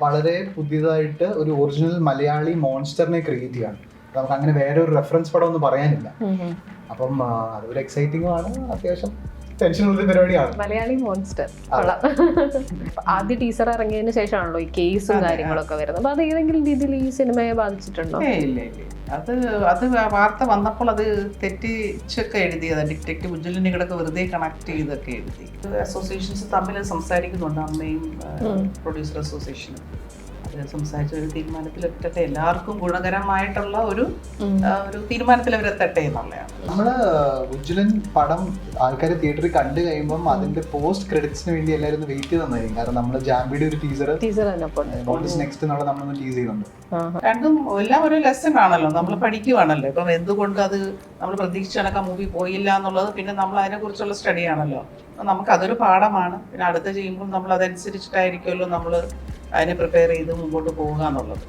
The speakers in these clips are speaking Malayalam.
വളരെ പുതിയതായിട്ട് ഒരു ഒറിജിനൽ മലയാളി മോൺസ്റ്ററിനെ ക്രിയേറ്റ് ചെയ്യാണ്. നമുക്ക് അങ്ങനെ വേറെ ഒരു റെഫറൻസ് പടം ഒന്നും പറയാനില്ല. അപ്പം അതൊരു എക്സൈറ്റിംഗും ആണ്, അത്യാവശ്യം ടെൻഷനുള്ള പരിപാടിയാണ്. മലയാളി മോൺസ്റ്റർ ആദ്യ ടീസർ ഇറങ്ങിയതിന് ശേഷമാണല്ലോ ഈ കേസും കാര്യങ്ങളൊക്കെ വരുന്നത്. അപ്പൊ അത് ഏതെങ്കിലും രീതിയിൽ ഈ സിനിമയെ ബാധിച്ചിട്ടുണ്ടോ? ഇല്ല. അത് വാർത്ത വന്നപ്പോൾ അത് തെറ്റിച്ചൊക്കെ എഴുതിയതാണ്. ഡിറ്റക്റ്റീവ് ഉജ്ജ്വലനികളൊക്കെ വെറുതെ കണക്ട് ചെയ്തൊക്കെ എഴുതി. അസോസിയേഷൻസ് തമ്മിൽ സംസാരിക്കുന്നുണ്ട്, അമ്മയും പ്രൊഡ്യൂസർ അസോസിയേഷനും. അത് സംസാരിച്ച ഒരു തീരുമാനത്തിലെത്തട്ടെ, എല്ലാവർക്കും ഗുണകരമായിട്ടുള്ള ഒരു തീരുമാനത്തിൽ അവരെത്തട്ടെ എന്നുള്ളതാണ്. നമ്മള് ഉജ്ജ്വലൻ പടം ആൾക്കാർ തിയേറ്ററിൽ കണ്ടു കഴിയുമ്പം അതിന്റെ പോസ്റ്റ് ക്രെഡിറ്റ്സിന് വേണ്ടി എല്ലാവരും ഒന്ന് വെയിറ്റ് ചെയ്തെന്നായിരിക്കും. കാരണം നമ്മള് ജാംബിയുടെ ഒരു ടീസർ നെക്സ്റ്റ് എന്നുള്ള നമ്മളൊന്ന് ടീസ് ചെയ്യുന്നുണ്ട്. രണ്ടും എല്ലാം ഒരു ലെസൺ ആണല്ലോ, നമ്മൾ പഠിക്കുവാണല്ലോ. ഇപ്പം എന്തുകൊണ്ട് അത് നമ്മൾ പ്രതീക്ഷിച്ച കണക്ക് മൂവി പോയില്ല എന്നുള്ളത് പിന്നെ നമ്മൾ അതിനെക്കുറിച്ചുള്ള സ്റ്റഡി ആണല്ലോ. നമുക്ക് അതൊരു പാഠമാണ്. പിന്നെ അടുത്ത് ചെയ്യുമ്പോൾ നമ്മൾ അതനുസരിച്ചിട്ടായിരിക്കുമല്ലോ നമ്മൾ അതിനെ പ്രിപ്പയർ ചെയ്ത് മുമ്പോട്ട് പോവുക എന്നുള്ളത്.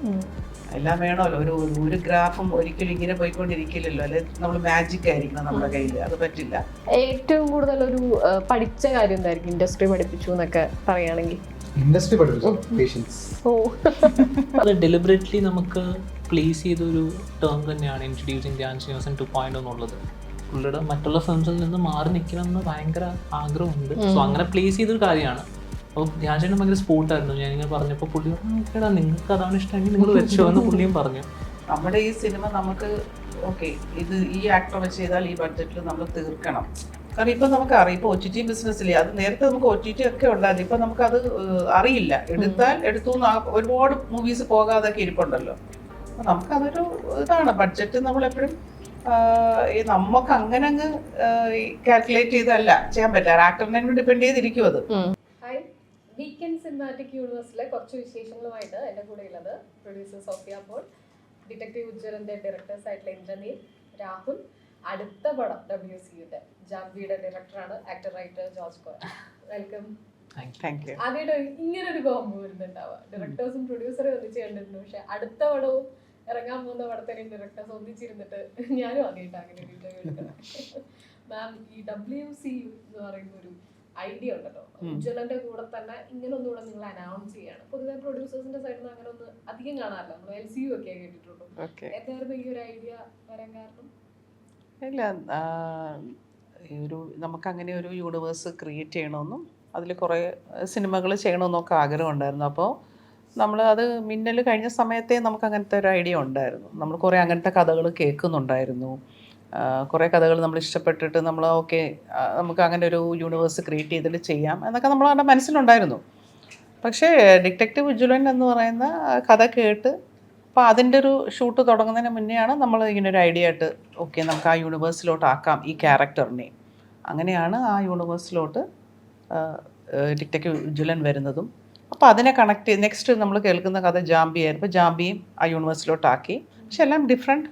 എല്ലാം വേണമല്ലോ. ഒരു ഗ്രാഫും ഒരിക്കലും ഇങ്ങനെ പോയിക്കൊണ്ടിരിക്കില്ലല്ലോ. അല്ലെ നമ്മൾ മാജിക് ആയിരിക്കണം നമ്മുടെ കയ്യിൽ, അത് പറ്റില്ല. ഏറ്റവും കൂടുതൽ ഒരു പഠിച്ച കാര്യം എന്തായിരിക്കും ഇൻഡസ്ട്രി പഠിപ്പിച്ചു എന്നൊക്കെ പറയുകയാണെങ്കിൽ? ഇൻഡസ്ട്രി പഠിപ്പിച്ചു പേഷ്യൻസ്. അത് ഡെലിബറേറ്റ്ലി നമുക്ക് പ്ലേസ് ചെയ്തൊരു ടേം തന്നെയാണ് ഇൻട്രൊഡ്യൂസിങ് ധ്യാൻ ശ്രീനിവാസൻ 2.0 എന്നുള്ളത്. പുള്ളിയുടെ മറ്റുള്ള ഫിലിംസിൽ നിന്ന് മാറി നിൽക്കണമെന്ന് ഭയങ്കര ആഗ്രഹമുണ്ട്. സോ അങ്ങനെ പ്ലേസ് ചെയ്തൊരു കാര്യമാണ്. അപ്പോൾ ധ്യാൻ ചേട്ടൻ ഭയങ്കര സ്പോർട്ടായിരുന്നു. ഞാനിങ്ങനെ പറഞ്ഞപ്പോൾ പുള്ളി പറഞ്ഞു, നിങ്ങൾക്ക് അതാണ് ഇഷ്ടമെങ്കിൽ നിങ്ങൾ വെച്ചോ എന്ന് പുള്ളിയും പറഞ്ഞു. നമ്മുടെ ഈ സിനിമ നമുക്ക് ഓക്കെ, ഇത് ഈ ആക്ടർ വെച്ച് ചെയ്താൽ ഈ ബഡ്ജറ്റിൽ നമ്മൾ തീർക്കണം. കാരണം ഇപ്പം നമുക്കറിയാം, ഇപ്പോൾ OTT ബിസിനസ്സില്ലേ, അത് നേരത്തെ നമുക്ക് OTT ഒക്കെ ഉണ്ടായിരുന്നു. ഇപ്പം നമുക്കത് അറിയില്ല. എടുത്തു ഒരുപാട് മൂവീസ് പോകാതൊക്കെ ഇരിപ്പുണ്ടല്ലോ. അപ്പം നമുക്കതൊരു ഇതാണ്, ബഡ്ജറ്റ് നമ്മളെപ്പോഴും നമുക്ക് അങ്ങനെ അങ്ങ് കാൽക്കുലേറ്റ് ചെയ്തല്ല ചെയ്യാൻ പറ്റില്ല. ആക്ടറിനെ ഡിപ്പെൻഡ് ചെയ്തിരിക്കും അത്. വീക്കെൻഡ് സിനിമാറ്റിക് യൂണിവേഴ്സിലെ കുറച്ച് വിശേഷങ്ങളുമായിട്ട് എൻ്റെ കൂടെ ഉള്ളത് പ്രൊഡ്യൂസർ സോഫിയ പോൾ, ഡിറ്റക്റ്റീവ് ഉജ്ജ്വലന്റെ ഡയറക്ടേഴ്സ് ആയിട്ടുള്ള ഇന്ദ്രനീൽ, രാഹുൽ, അടുത്ത പടം WCയുടെ ജാംബിയുടെ ഡയറക്ടറാണ് actor writer George Koya. Welcome. ആദ്യമായിട്ട് ഇങ്ങനൊരു കോംബോ വരുന്നുണ്ടാവുക, ഡയറക്ടേഴ്സും പ്രൊഡ്യൂസറും ഒന്നിച്ച് കണ്ടിട്ടുണ്ട്. പക്ഷെ അടുത്ത പടവും ഇറങ്ങാൻ പോകുന്ന പടത്തിനെയും ഡയറക്ടേഴ്സ് ഒന്നിച്ചിരുന്നിട്ട് ഞാനും ആദ്യമായിട്ട് അങ്ങനെ ഒരു ഇന്റർവ്യൂ എടുക്കണം. മാം, ഈ WC എന്ന് പറയുന്ന ഒരു ഐഡിയ ഉണ്ടല്ലോ, ഉജ്ജ്വലന്റെ കൂടെ തന്നെ ഇങ്ങനെ ഒന്നുകൂടെ നിങ്ങൾ അനൗൺസ് ചെയ്യാണ്. പൊതുവെ പ്രൊഡ്യൂസേഴ്സിന്റെ സൈഡിൽ നിന്ന് അങ്ങനെ ഒന്ന് അധികം കാണാറില്ല. നമ്മൾ LCU ഒക്കെ കേട്ടിട്ടുള്ളൂ. എന്തായിരുന്നു ഈ ഒരു ഐഡിയ വരാൻ കാരണം? ഇല്ല, നമുക്കങ്ങനെ ഒരു യൂണിവേഴ്സ് ക്രിയേറ്റ് ചെയ്യണമെന്നും അതിൽ കുറേ സിനിമകൾ ചെയ്യണമെന്നൊക്കെ ആഗ്രഹം ഉണ്ടായിരുന്നു. അപ്പോൾ നമ്മൾ അത് മിന്നൽ കഴിഞ്ഞ സമയത്തേ നമുക്ക് അങ്ങനത്തെ ഒരു ഐഡിയ ഉണ്ടായിരുന്നു. നമ്മൾ കുറേ അങ്ങനത്തെ കഥകൾ കേൾക്കുന്നുണ്ടായിരുന്നു. കുറേ കഥകൾ നമ്മൾ ഇഷ്ടപ്പെട്ടിട്ട് നമ്മൾ ഓക്കെ, നമുക്ക് അങ്ങനെ ഒരു യൂണിവേഴ്സ് ക്രിയേറ്റ് ചെയ്തിട്ട് ചെയ്യാം എന്നൊക്കെ നമ്മളുടെ മനസ്സിലുണ്ടായിരുന്നു. പക്ഷേ ഡിറ്റക്റ്റീവ് ഉജ്ജ്വലൻ എന്ന് പറയുന്ന കഥ കേട്ട് അപ്പോൾ അതിൻ്റെ ഒരു ഷൂട്ട് തുടങ്ങുന്നതിന് മുന്നെയാണ് നമ്മൾ ഇങ്ങനെ ഒരു ഐഡിയ ആയിട്ട് ഓക്കെ നമുക്ക് ആ യൂണിവേഴ്സിലോട്ട് ആക്കാം ഈ ക്യാരക്ടറിനെ. അങ്ങനെയാണ് ആ യൂണിവേഴ്സിലോട്ട് ഡിറ്റക്റ്റീവ് ഉജ്ജ്വലൻ വരുന്നതും. അപ്പോൾ അതിനെ കണക്ട് ചെയ്ത് നെക്സ്റ്റ് നമ്മൾ കേൾക്കുന്ന കഥ ജാംബി ആയിരുന്നു. ജാംബിയും ആ യൂണിവേഴ്സിലോട്ടാക്കി. പക്ഷെ എല്ലാം ഡിഫറെൻറ്റ്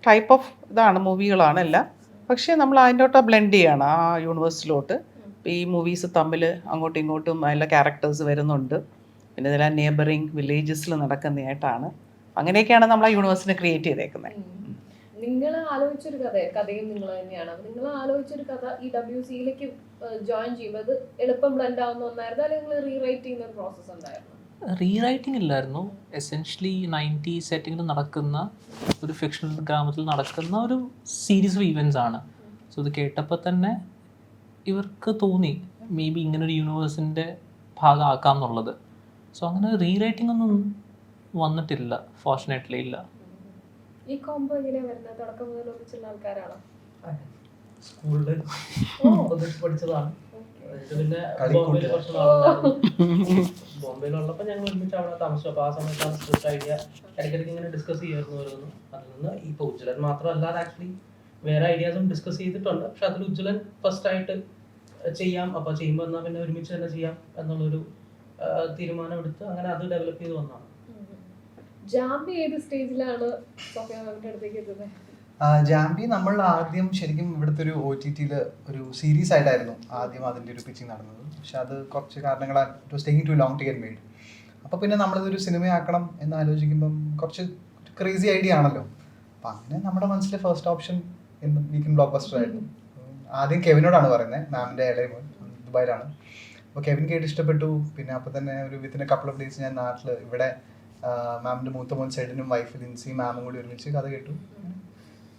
ടൈപ്പ് ഓഫ് ഇതാണ്, മൂവികളാണ് എല്ലാം. പക്ഷേ നമ്മൾ അതിൻ്റെ ബ്ലെൻഡ് ചെയ്യാണ് ആ യൂണിവേഴ്സിലോട്ട്. ഈ മൂവീസ് തമ്മിൽ അങ്ങോട്ടും ഇങ്ങോട്ടും അതിലെ ക്യാരക്ടേഴ്സ് വരുന്നുണ്ട്. പിന്നെ ഇതെല്ലാം നെയ്ബറിങ് വില്ലേജസിൽ നടക്കുന്നതായിട്ടാണ്. അങ്ങനെയൊക്കെയാണ് നമ്മൾ ആ യൂണിവേഴ്സിനെ ക്രിയേറ്റ് ചെയ്തേക്കുന്നത്. നിങ്ങൾ ആലോചിച്ചൊരു കഥയും നിങ്ങൾ തന്നെയാണ്. നിങ്ങൾ ആലോചിച്ചൊരു കഥ ഈ WCയിലേക്ക് ജോയിൻ ചെയ്യുമ്പോൾ അത് എളുപ്പം ബ്ലെൻഡ് ആവുന്ന ഒന്നായിരുന്നു, അല്ലെങ്കിൽ നിങ്ങൾ റീറൈറ്റ് ചെയ്യുന്ന ഒരു പ്രോസസ്സ് ഉണ്ടായിരുന്നു? റീറൈറ്റിംഗ് ഇല്ലായിരുന്നു. എസെൻഷ്യലി 90s സെറ്റിങ്ങിൽ നടക്കുന്ന ഒരു ഫിക്ഷണൽ ഗ്രാമത്തിൽ നടക്കുന്ന ഒരു സീരീസ് ഓഫ് ഈവൻറ്റ്സ് ആണ്. സോ ഇത് കേട്ടപ്പോൾ തന്നെ ഇവർക്ക് തോന്നി മേ ബി ഇങ്ങനൊരു യൂണിവേഴ്സിൻ്റെ ഭാഗമാക്കാം എന്നുള്ളത്. സോ അങ്ങനെ റീറൈറ്റിംഗ് ഒന്നും വന്നിട്ടില്ല, ഫോർച്ചുനേറ്റ്ലി ഇല്ല. ഈ കോംബോ എങ്ങനെയാണ് വരുന്നത്? തുടക്കം മുതൽ ഒന്നിച്ചുള്ള ആൾക്കാരാണോ? സ്കൂളിൽ പഠിച്ചതാണ്. പിന്നെ ബോംബെയിൽ കുറച്ച് നാളുണ്ടായിരുന്നു. ബോംബെയിലുള്ളപ്പോൾ ഞങ്ങൾ ഒരുമിച്ച് അവിടെ താമസിച്ചു. അപ്പോൾ ആ സമയത്താണ് സ്ക്രിപ്റ്റ് ഐഡിയ ഇടയ്ക്കിടയ്ക്ക് ഇങ്ങനെ ഡിസ്കസ് ചെയ്യായിരുന്നു ഓരോന്നും. അതിൽ നിന്ന് ഇപ്പോൾ ഉജ്ജ്വലൻ മാത്രമല്ലാതെ ആക്ച്വലി വേറെ ഐഡിയാസും ഡിസ്കസ് ചെയ്തിട്ടുണ്ട്. പക്ഷെ അതിൽ ഉജ്ജ്വലൻ ഫസ്റ്റ് ആയിട്ട് ചെയ്യാം, അപ്പോൾ ചെയ്യുമ്പോൾ എന്നാൽ പിന്നെ ഒരുമിച്ച് തന്നെ ചെയ്യാം എന്നുള്ളൊരു തീരുമാനം എടുത്ത് അങ്ങനെ അത് ഡെവലപ്പ് ചെയ്ത് വന്നതാണ്. ജാംബി ഏത് സ്റ്റേജിലാണ് സോഫിയ മാമിന്റെ അടുത്തേക്ക് എത്തുന്നത്? ജാംബി നമ്മൾ ആദ്യം ശരിക്കും ഇവിടുത്തെ ഒരു OTTയിൽ ഒരു സീരീസ് ആയിട്ടായിരുന്നു ആദ്യം അതിൻ്റെ ഒരു പിച്ചിങ് നടന്നത്. പക്ഷെ അത് കുറച്ച് കാരണങ്ങളാൽ it was taking too long to get made. അപ്പോൾ പിന്നെ നമ്മളിതൊരു സിനിമയാക്കണം എന്ന് ആലോചിക്കുമ്പം കുറച്ച് ക്രേസി ഐഡിയ ആണല്ലോ. അപ്പം അങ്ങനെ നമ്മുടെ മനസ്സിലെ first option weekend block buster ആയിരുന്നു. ആദ്യം കെവിനോടാണ് പറയുന്നത്, മാമിൻ്റെ ഇളയ മോൻ ദുബായിലാണ്. അപ്പോൾ കെവിൻ കേട്ട് ഇഷ്ടപ്പെട്ടു. പിന്നെ അപ്പോൾ തന്നെ ഒരു within A couple of days ഞാൻ നാട്ടിൽ ഇവിടെ മാമിൻ്റെ മൂത്ത മോൻ സെഡിനും വൈഫ് ലിൻസി മാമും കൂടി ഒരുമിച്ച് കഥ കേട്ടു.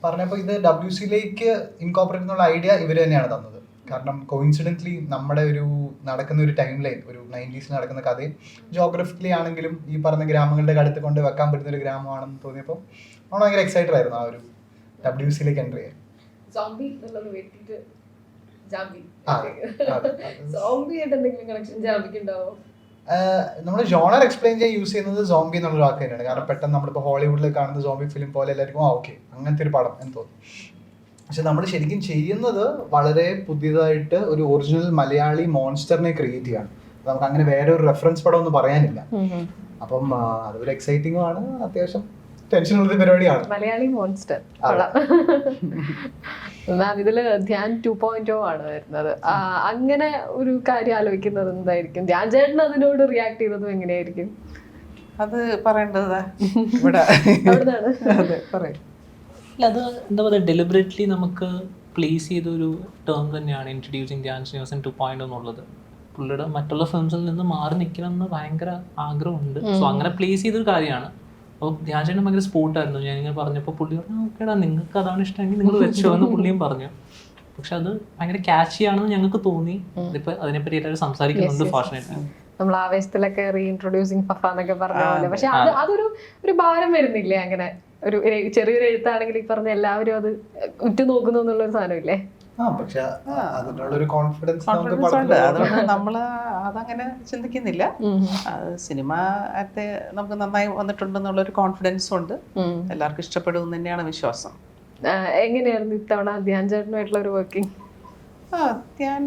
പറഞ്ഞപ്പോൾ ഇത് WCയിലേക്ക് ഇൻകോപ്പറേറ്റ് എന്നുള്ള ഐഡിയ ഇവർ തന്നെയാണ് തന്നത്. കാരണം കോയിൻസിഡൻ്റ്ലി നമ്മുടെ ഒരു നടക്കുന്ന ഒരു ടൈം ലൈൻ, ഒരു 90s നടക്കുന്ന കഥയും ജോഗ്രഫിക്കലി ആണെങ്കിലും ഈ പറഞ്ഞ ഗ്രാമങ്ങളുടെ അടുത്ത് കൊണ്ട് വെക്കാൻ പറ്റുന്ന ഒരു ഗ്രാമമാണെന്ന് തോന്നിയപ്പോൾ നമ്മൾ ഭയങ്കര എക്സൈറ്റഡ് ആയിരുന്നു ആ ഒരു WCയിലേക്ക് എൻ്റർ ചെയ്യാൻ. സോംബി എന്നുള്ളത് വെട്ടിട്ട് ജാംബി. അതെ. സോംബി ആയിട്ട് എന്തെങ്കിലും കണക്ഷൻ ജാംബിക്ക് ഉണ്ടാവോ? നമ്മൾ ജോണർ എക്സ്പ്ലെയിൻ ചെയ്യാൻ യൂസ് ചെയ്യുന്നത് സോംബി എന്നുള്ള വാക്ക് തന്നെയാണ്. കാരണം പെട്ടെന്ന് നമ്മളിപ്പോൾ ഹോളിവുഡിൽ കാണുന്ന സോംബി ഫിലിം പോലെ എല്ലാവർക്കും ഓക്കെ അങ്ങനത്തെ ഒരു പടം എന്ന് തോന്നും. പക്ഷെ നമ്മൾ ശരിക്കും ചെയ്യുന്നത് വളരെ പുതിയതായിട്ട് ഒരു ഒറിജിനൽ മലയാളി മോൺസ്റ്ററിനെ ക്രിയേറ്റ് ചെയ്യാണ്. നമുക്ക് അങ്ങനെ വേറെ ഒരു റെഫറൻസ് പടം ഒന്നും പറയാനില്ല. അപ്പം അതൊരു എക്സൈറ്റിംഗും ആണ്, അത്യാവശ്യം ടെൻഷനുള്ള പരിപാടിയാണ്. മലയാളി മോൺസ്റ്റർ. മാം ഇതില് ധ്യാൻ 2.0 ആണ് വരുന്നത്. അങ്ങനെ ഒരു കാര്യം ആലോചിക്കുന്നത് എന്തായിരിക്കും? ധ്യാൻ ചേട്ടൻ അതിനോട് റിയാക്ട് ചെയ്തതും എങ്ങനെയായിരിക്കും? അത് പറയേണ്ടതാ ഇവിടെ. അതെ പറയും. അല്ല, അത് എന്താ പറയുക, ഡെലിബറേറ്റ്ലി നമുക്ക് പ്ലേസ് ചെയ്തൊരു ടേം തന്നെയാണ് ഇൻട്രൊഡ്യൂസിങ് ധ്യാൻ ശ്രീനിവാസൻ 2.0 എന്നുള്ളത്. പുള്ളിയുടെ മറ്റുള്ള ഫിലിംസിൽ നിന്ന് മാറി നിൽക്കണം എന്ന് ഭയങ്കര ആഗ്രഹമുണ്ട്. സോ അങ്ങനെ പ്ലേസ് ചെയ്തൊരു കാര്യമാണ്. അപ്പോൾ ധ്യാൻ ചേട്ടൻ ഭയങ്കര സ്പോർട്ടായിരുന്നു. ഞാനിങ്ങനെ പറഞ്ഞപ്പോൾ പുള്ളി പറഞ്ഞു ഓക്കേടാ, നിങ്ങൾക്ക് അതാണ് ഇഷ്ടമെങ്കിൽ നിങ്ങൾ വെച്ചോ എന്ന് പുള്ളിയും പറഞ്ഞു. പക്ഷെ അത് ഭയങ്കര ക്യാച്ചിയാണെന്ന് ഞങ്ങൾക്ക് തോന്നി. ഇതിപ്പോൾ അതിനെപ്പറ്റി എല്ലാവരും സംസാരിക്കുന്നുണ്ട് ഫാഷനായിട്ട്. നമ്മൾ ആവേശത്തിലൊക്കെ റീഇൻട്രൊഡ്യൂസിങ് പഫ എന്നൊക്കെ പറഞ്ഞ പോലെ. പക്ഷെ അതൊരു ഭാരം വരുന്നില്ലേ? അങ്ങനെ ഒരു ചെറിയൊരു എഴുത്താണെങ്കിൽ ഈ പറഞ്ഞ എല്ലാവരും അത് ഉറ്റുനോക്കുന്നു എന്നുള്ളൊരു സാധനമില്ലേ? പക്ഷെ അതിനുള്ളൊരു കോൺഫിഡൻസ് ഉണ്ട്. അതുകൊണ്ട് നമ്മൾ അതങ്ങനെ ചിന്തിക്കുന്നില്ല. സിനിമത്തെ നമുക്ക് നന്നായി വന്നിട്ടുണ്ടെന്നുള്ളൊരു കോൺഫിഡൻസും ഉണ്ട്. എല്ലാവർക്കും ഇഷ്ടപ്പെടും തന്നെയാണ് വിശ്വാസം. എങ്ങനെയായിരുന്നു ഇത്തവണ ധ്യാൻ ചേട്ടനുമായിട്ടുള്ള ഒരു വർക്കിംഗ്? ധ്യാൻ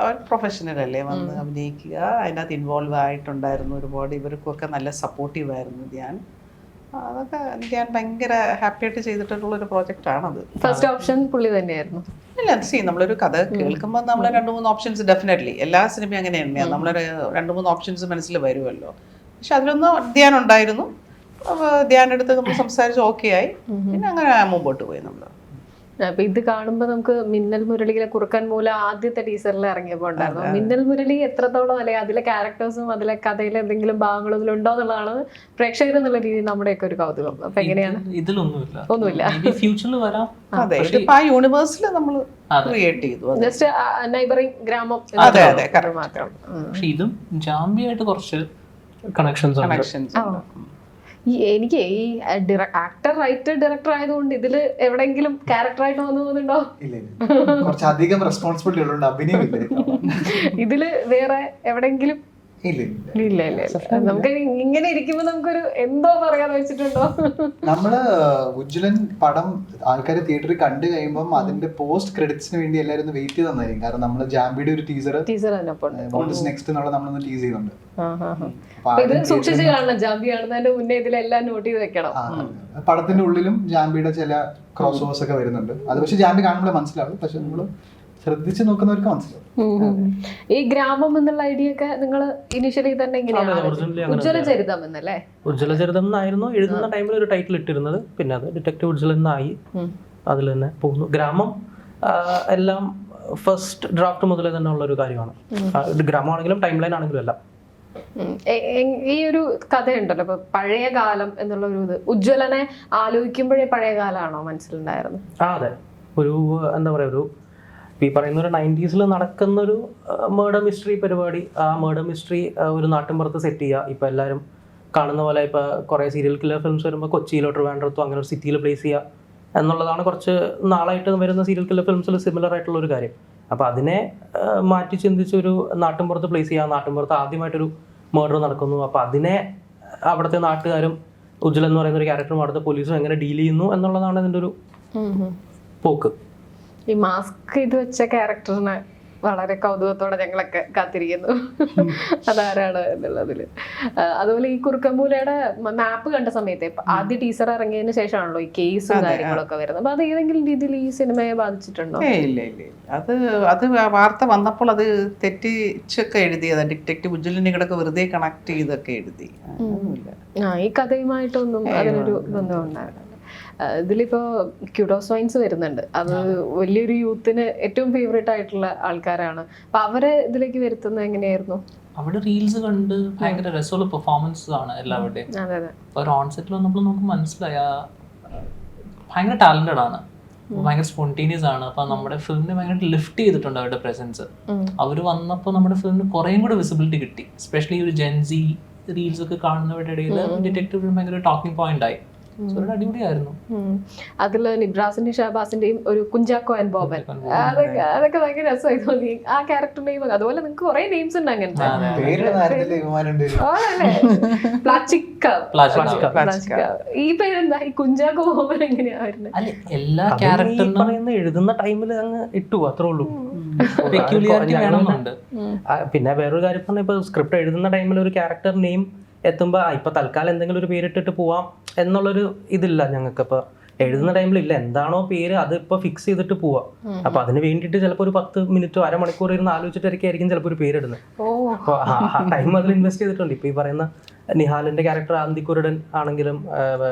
അവർ പ്രൊഫഷണൽ അല്ലേ, വന്ന് അഭിനയിക്കുക, അതിനകത്ത് ഇൻവോൾവ് ആയിട്ടുണ്ടായിരുന്നു ഒരുപാട്. ഇവർക്കൊക്കെ നല്ല സപ്പോർട്ടീവ് ആയിരുന്നു ധ്യാൻ. അതൊക്കെ ഞാൻ ഭയങ്കര ഹാപ്പി ആയിട്ട് ചെയ്തിട്ടുള്ളൊരു പ്രോജക്റ്റാണത്. ഫസ്റ്റ് ഓപ്ഷൻ പുള്ളി തന്നെയായിരുന്നു. ഇല്ല, നമ്മളൊരു കഥ കേൾക്കുമ്പോൾ നമ്മൾ 2-3 ഓപ്ഷൻസ് ഡെഫിനറ്റ്ലി എല്ലാ സിനിമയും അങ്ങനെ തന്നെയാണ്. നമ്മളൊരു 2-3 ഓപ്ഷൻസ് മനസ്സിൽ വരുമല്ലോ. പക്ഷെ അതിലൊന്ന് ധ്യാൻ ഉണ്ടായിരുന്നു. അപ്പോൾ ധ്യാൻ എടുത്ത് നമ്മൾ സംസാരിച്ച് ഓക്കെ ആയി. പിന്നെ അങ്ങനെ മുമ്പോട്ട് പോയി നമ്മൾ. അപ്പൊ ഇത് കാണുമ്പോ നമുക്ക് മിന്നൽ മുരളിയിലെ കുറുക്കൻ മൂല ആദ്യത്തെ ടീസറിൽ ഇറങ്ങിയപ്പോ ഉണ്ടായിരുന്നു. മിന്നൽ മുരളി എത്രത്തോളം അല്ലെങ്കിൽ അതിലെ ക്യാരക്ടേഴ്സും അതിലെ കഥയിലെ എന്തെങ്കിലും ഭാഗങ്ങളും ഇതിലുണ്ടോ എന്നുള്ളതാണ് പ്രേക്ഷകർ എന്നുള്ള രീതിയിൽ നമ്മുടെയൊക്കെ ഒരു കൗതുകം. അപ്പൊ എങ്ങനെയാണ്? ഒന്നുമില്ല. ഫ്യൂച്ചറിൽ വരാം. അതെ, ഇതിപ്പോ ആ യൂണിവേഴ്സിൽ നമ്മൾ ക്രിയേറ്റ് ചെയ്തു. ജസ്റ്റ് നൈബറിംഗ് ഗ്രാമം മാത്രം. പക്ഷെ ഇതും ജാംബിയായിട്ട് കുറച്ച് കണക്ഷൻസ് എനിക്ക് ഈ ആക്ടർ റൈറ്റർ ഡയറക്ടർ ആയതുകൊണ്ട് ഇതില് എവിടെങ്കിലും ക്യാരക്ടറായിട്ട് വന്നു പോകുന്നുണ്ടോ? കുറച്ചധികം റെസ്പോൺസിബിലിറ്റി ഉള്ളതുകൊണ്ട് അഭിനയമില്ല ഇതില് വേറെ എവിടെങ്കിലും? ഇല്ല. നമുക്ക് ഇങ്ങനെ ഇരിക്കുമ്പോ നമുക്കൊരു എന്തോ പറയാന്ന് വെച്ചിട്ടുണ്ടോ? നമ്മള് ഉജ്ജ്വലൻ പടം ആൾക്കാർ തിയേറ്ററിൽ കണ്ടു കഴിയുമ്പോൾ അതിന്റെ പോസ്റ്റ് ക്രെഡിറ്റ്സിന് വേണ്ടി എല്ലാവരും വെയിറ്റ് ചെയ്ത് തന്നായിരിക്കും. കാരണം നമ്മള് ജാംബിയുടെ ഒരു ടീസർ നെക്സ്റ്റ് എന്നുള്ള നമ്മളൊന്ന് ടീസ് ചെയ്യുന്നുണ്ട്. ഇത് സൂക്ഷിച്ച് കാണണം. ജാംബി കാണുന്നതിന്റെ മുന്നേ ഇതിലെല്ലാം നോട്ട് ചെയ്ത് വെക്കണം. പടത്തിന്റെ ഉള്ളിലും ജാംബിയുടെ ചില ക്രോസ് ഓവേഴ്സ് ഒക്കെ വരുന്നുണ്ട്. അത് പക്ഷെ ജാംബി കാണുമ്പോൾ മനസ്സിലാവും. പക്ഷെ നമ്മള് ശ്രദ്ധിച്ച് നോക്കുന്നവർക്ക് മനസ്സിലാവും. ഈ ഗ്രാമം എന്നുള്ള ഐഡിയ ഒക്കെ നിങ്ങൾ ഇനിഷ്യലി തന്നെ ഉജ്ജ്വല ചരിതം എന്നല്ലേ? ഉജ്ജ്വല ചരിതം എന്നായിരുന്നു എഴുതുന്ന ടൈമിൽ ഒരു ടൈറ്റിൽ ഇട്ടിരുന്നത്. പിന്നെ അത് ഡിറ്റക്റ്റീവ് ഉജ്ജ്വലൻ എന്നായി. അതിൽ തന്നെ പോകുന്നു. ഗ്രാമം എല്ലാം ഫസ്റ്റ് ഡ്രാഫ്റ്റ് മുതലേ തന്നെ ഉള്ള ഒരു കാര്യമാണ്. ഗ്രാമമാണെങ്കിലും ടൈം ലൈൻ ആണെങ്കിലും എല്ലാം. ഈ ഒരു കഥയുണ്ടല്ലോ, ഇപ്പൊ പഴയ കാലം എന്നുള്ള ഒരു ഇത് ഉജ്ജ്വലനെ ആലോചിക്കുമ്പോഴേ പഴയ കാലമാണോ മനസ്സിലുണ്ടായിരുന്നു? അതെ, ഒരു എന്താ പറയാ, ഒരു ഈ പറയുന്ന ഒരു 90s നടക്കുന്നൊരു മേർഡർ മിസ്റ്ററി പരിപാടി. ആ മേർഡർ മിസ്റ്ററി ഒരു നാട്ടിൻപുറത്ത് സെറ്റ് ചെയ്യുക. ഇപ്പം എല്ലാവരും കാണുന്ന പോലെ ഇപ്പോൾ കുറേ സീരിയൽ കില്ലർ ഫിലിംസ് വരുമ്പോൾ കൊച്ചിയിലോ ട്രിവാൻഡ്രത്തോ അങ്ങനെ ഒരു സിറ്റിയിൽ പ്ലേസ് ചെയ്യുക എന്നുള്ളതാണ് കുറച്ച് നാളായിട്ട് വരുന്ന സീരിയൽ കില്ലർ ഫിലിംസിൽ സിമിലർ ആയിട്ടുള്ളൊരു കാര്യം. അപ്പോൾ അതിനെ മാറ്റി ചിന്തിച്ചൊരു നാട്ടിൻപുറത്ത് പ്ലേസ് ചെയ്യുക. നാട്ടിൻപുറത്ത് ആദ്യമായിട്ടൊരു മേർഡർ നടക്കുന്നു. അപ്പോൾ അതിനെ അവിടുത്തെ നാട്ടുകാരും ഉജ്ജ്വലൻ എന്ന് പറയുന്ന ഒരു ക്യാരക്ടറും അവിടുത്തെ പോലീസും എങ്ങനെ ഡീൽ ചെയ്യുന്നു എന്നുള്ളതാണ് ഇതിൻ്റെ ഒരു പോക്ക്. ഈ മാസ്ക് ഇത് വെച്ച ക്യാരക്ടറിനെ വളരെ കൗതുകത്തോടെ ഞങ്ങളൊക്കെ കാത്തിരിക്കുന്നു, അതാരാണ് എന്നുള്ളതില്. അതുപോലെ ഈ കുറുക്കമ്പൂലയുടെ മാപ്പ് കണ്ട സമയത്ത് ആദ്യ ടീസർ ഇറങ്ങിയതിന് ശേഷമാണല്ലോ ഈ കേസും കാര്യങ്ങളൊക്കെ വരുന്നത്. അപ്പൊ അത് ഏതെങ്കിലും രീതിയിൽ ഈ സിനിമയെ ബാധിച്ചിട്ടുണ്ടോ? ഇല്ല. അത് വാർത്ത വന്നപ്പോൾ അത് തെറ്റിച്ചൊക്കെ എഴുതിയതാ. ഡിറ്റക്റ്റീവ് ഉജ്ജ്വലിനെ കൂടെ വെറുതെ കണക്ട് ചെയ്തൊക്കെ എഴുതി. ഈ കഥയുമായിട്ടൊന്നും അതിനൊരു ബന്ധം ഉണ്ടായിരുന്നു. ഇതിലിപ്പോ ക്യൂഡോസോയിൻസ് വരുന്നുണ്ട്. അത് വലിയൊരു യൂത്തിന് ഏറ്റവും ഫേവറേറ്റ് ആയിട്ടുള്ള ആൾക്കാരാണ്. അപ്പൊ അവരെ ഇതിലേക്ക് വരുത്തുന്നത് എങ്ങനെയായിരുന്നു? അവിടെ റീൽസ് കണ്ട് ഭയങ്കര രസമുള്ള പെർഫോമൻസ് ആണ് എല്ലാവരുടെയും. അതെ അതെ. അപ്പോൾ ഒരു ഓൺസെറ്റിൽ വന്നപ്പോൾ നമുക്ക് മനസ്സിലായ ഭയങ്കര ടാലന്റഡ് ആണ്, ഭയങ്കര സ്പോണ്ടേനിയസ് ആണ്. അപ്പോൾ നമ്മുടെ ഫിലിമിനെ ഭയങ്കര ലിഫ്റ്റ് ചെയ്തിട്ടുണ്ട് അവരുടെ പ്രസൻസ്. അവർ വന്നപ്പോൾ നമ്മുടെ ഫിലിമിന് കുറേയും കൂടെ വിസിബിലിറ്റി കിട്ടി. എസ്പെഷ്യലി ഒരു ജെൻസി റീൽസ് ഒക്കെ കാണുന്നവരുടെ ഇടയിൽ ഡിറ്റക്റ്റീവ് ഭയങ്കര ടോക്കിംഗ് പോയിന്റ് ആയി. അടിപൊളിയായിരുന്നു. അതില് നിബ്രാസിന്റെയും ഷഹബാസിന്റെയും ഒരു കുഞ്ചാക്കോ ആൻഡ് ബോബൻ, അതൊക്കെ ഭയങ്കര രസമായി തോന്നി. ആ ക്യാരക്ടർ നെയിം അതുപോലെ നിങ്ങൾക്ക് കുറെ നെയിംസ് ഉണ്ട് അങ്ങനത്തെ. ഈ പേരെന്താ? ഈ കുഞ്ചാക്കോ ബോബൻ എങ്ങനെയാ വരുന്നത്? അല്ല, എല്ലാ ക്യാരക്ടറിനും എഴുതുന്ന ടൈമിൽ അങ്ങ് ഇട്ടു, അത്രേ ഉള്ളൂ. പെക്യുലിയാരിറ്റി വേണമെന്നുണ്ട്. പിന്നെ വേറൊരു കാര്യം പറഞ്ഞാൽ ഇപ്പൊ സ്ക്രിപ്റ്റ് എഴുതുന്ന ടൈമിൽ ഒരു ക്യാരക്ടർ നെയിം എത്തുമ്പോൾ ഇപ്പൊ തൽക്കാലം എന്തെങ്കിലും ഒരു പേരിട്ടിട്ട് പോവാം എന്നുള്ളൊരു ഇതില്ല ഞങ്ങൾക്ക്. ഇപ്പൊ എഴുതുന്ന ടൈമിൽ ഇല്ല, എന്താണോ പേര് അത് ഇപ്പൊ ഫിക്സ് ചെയ്തിട്ട് പോവാം. അപ്പൊ അതിന് വേണ്ടിയിട്ട് ചിലപ്പോൾ ഒരു 10 മിനിറ്റോ അരമണിക്കൂർ ഇരുന്ന് ആലോചിച്ചിട്ടായിരിക്കും ചിലപ്പോൾ ഒരു പേരിടുന്നത്. അപ്പോൾ ആ ടൈം അതിൽ ഇൻവെസ്റ്റ് ചെയ്തിട്ടുണ്ട്. ഇപ്പൊ ഈ പറയുന്ന നിഹാലിന്റെ ക്യാരക്ടർ ആന്തിക്കുരുടൻ ആണെങ്കിലും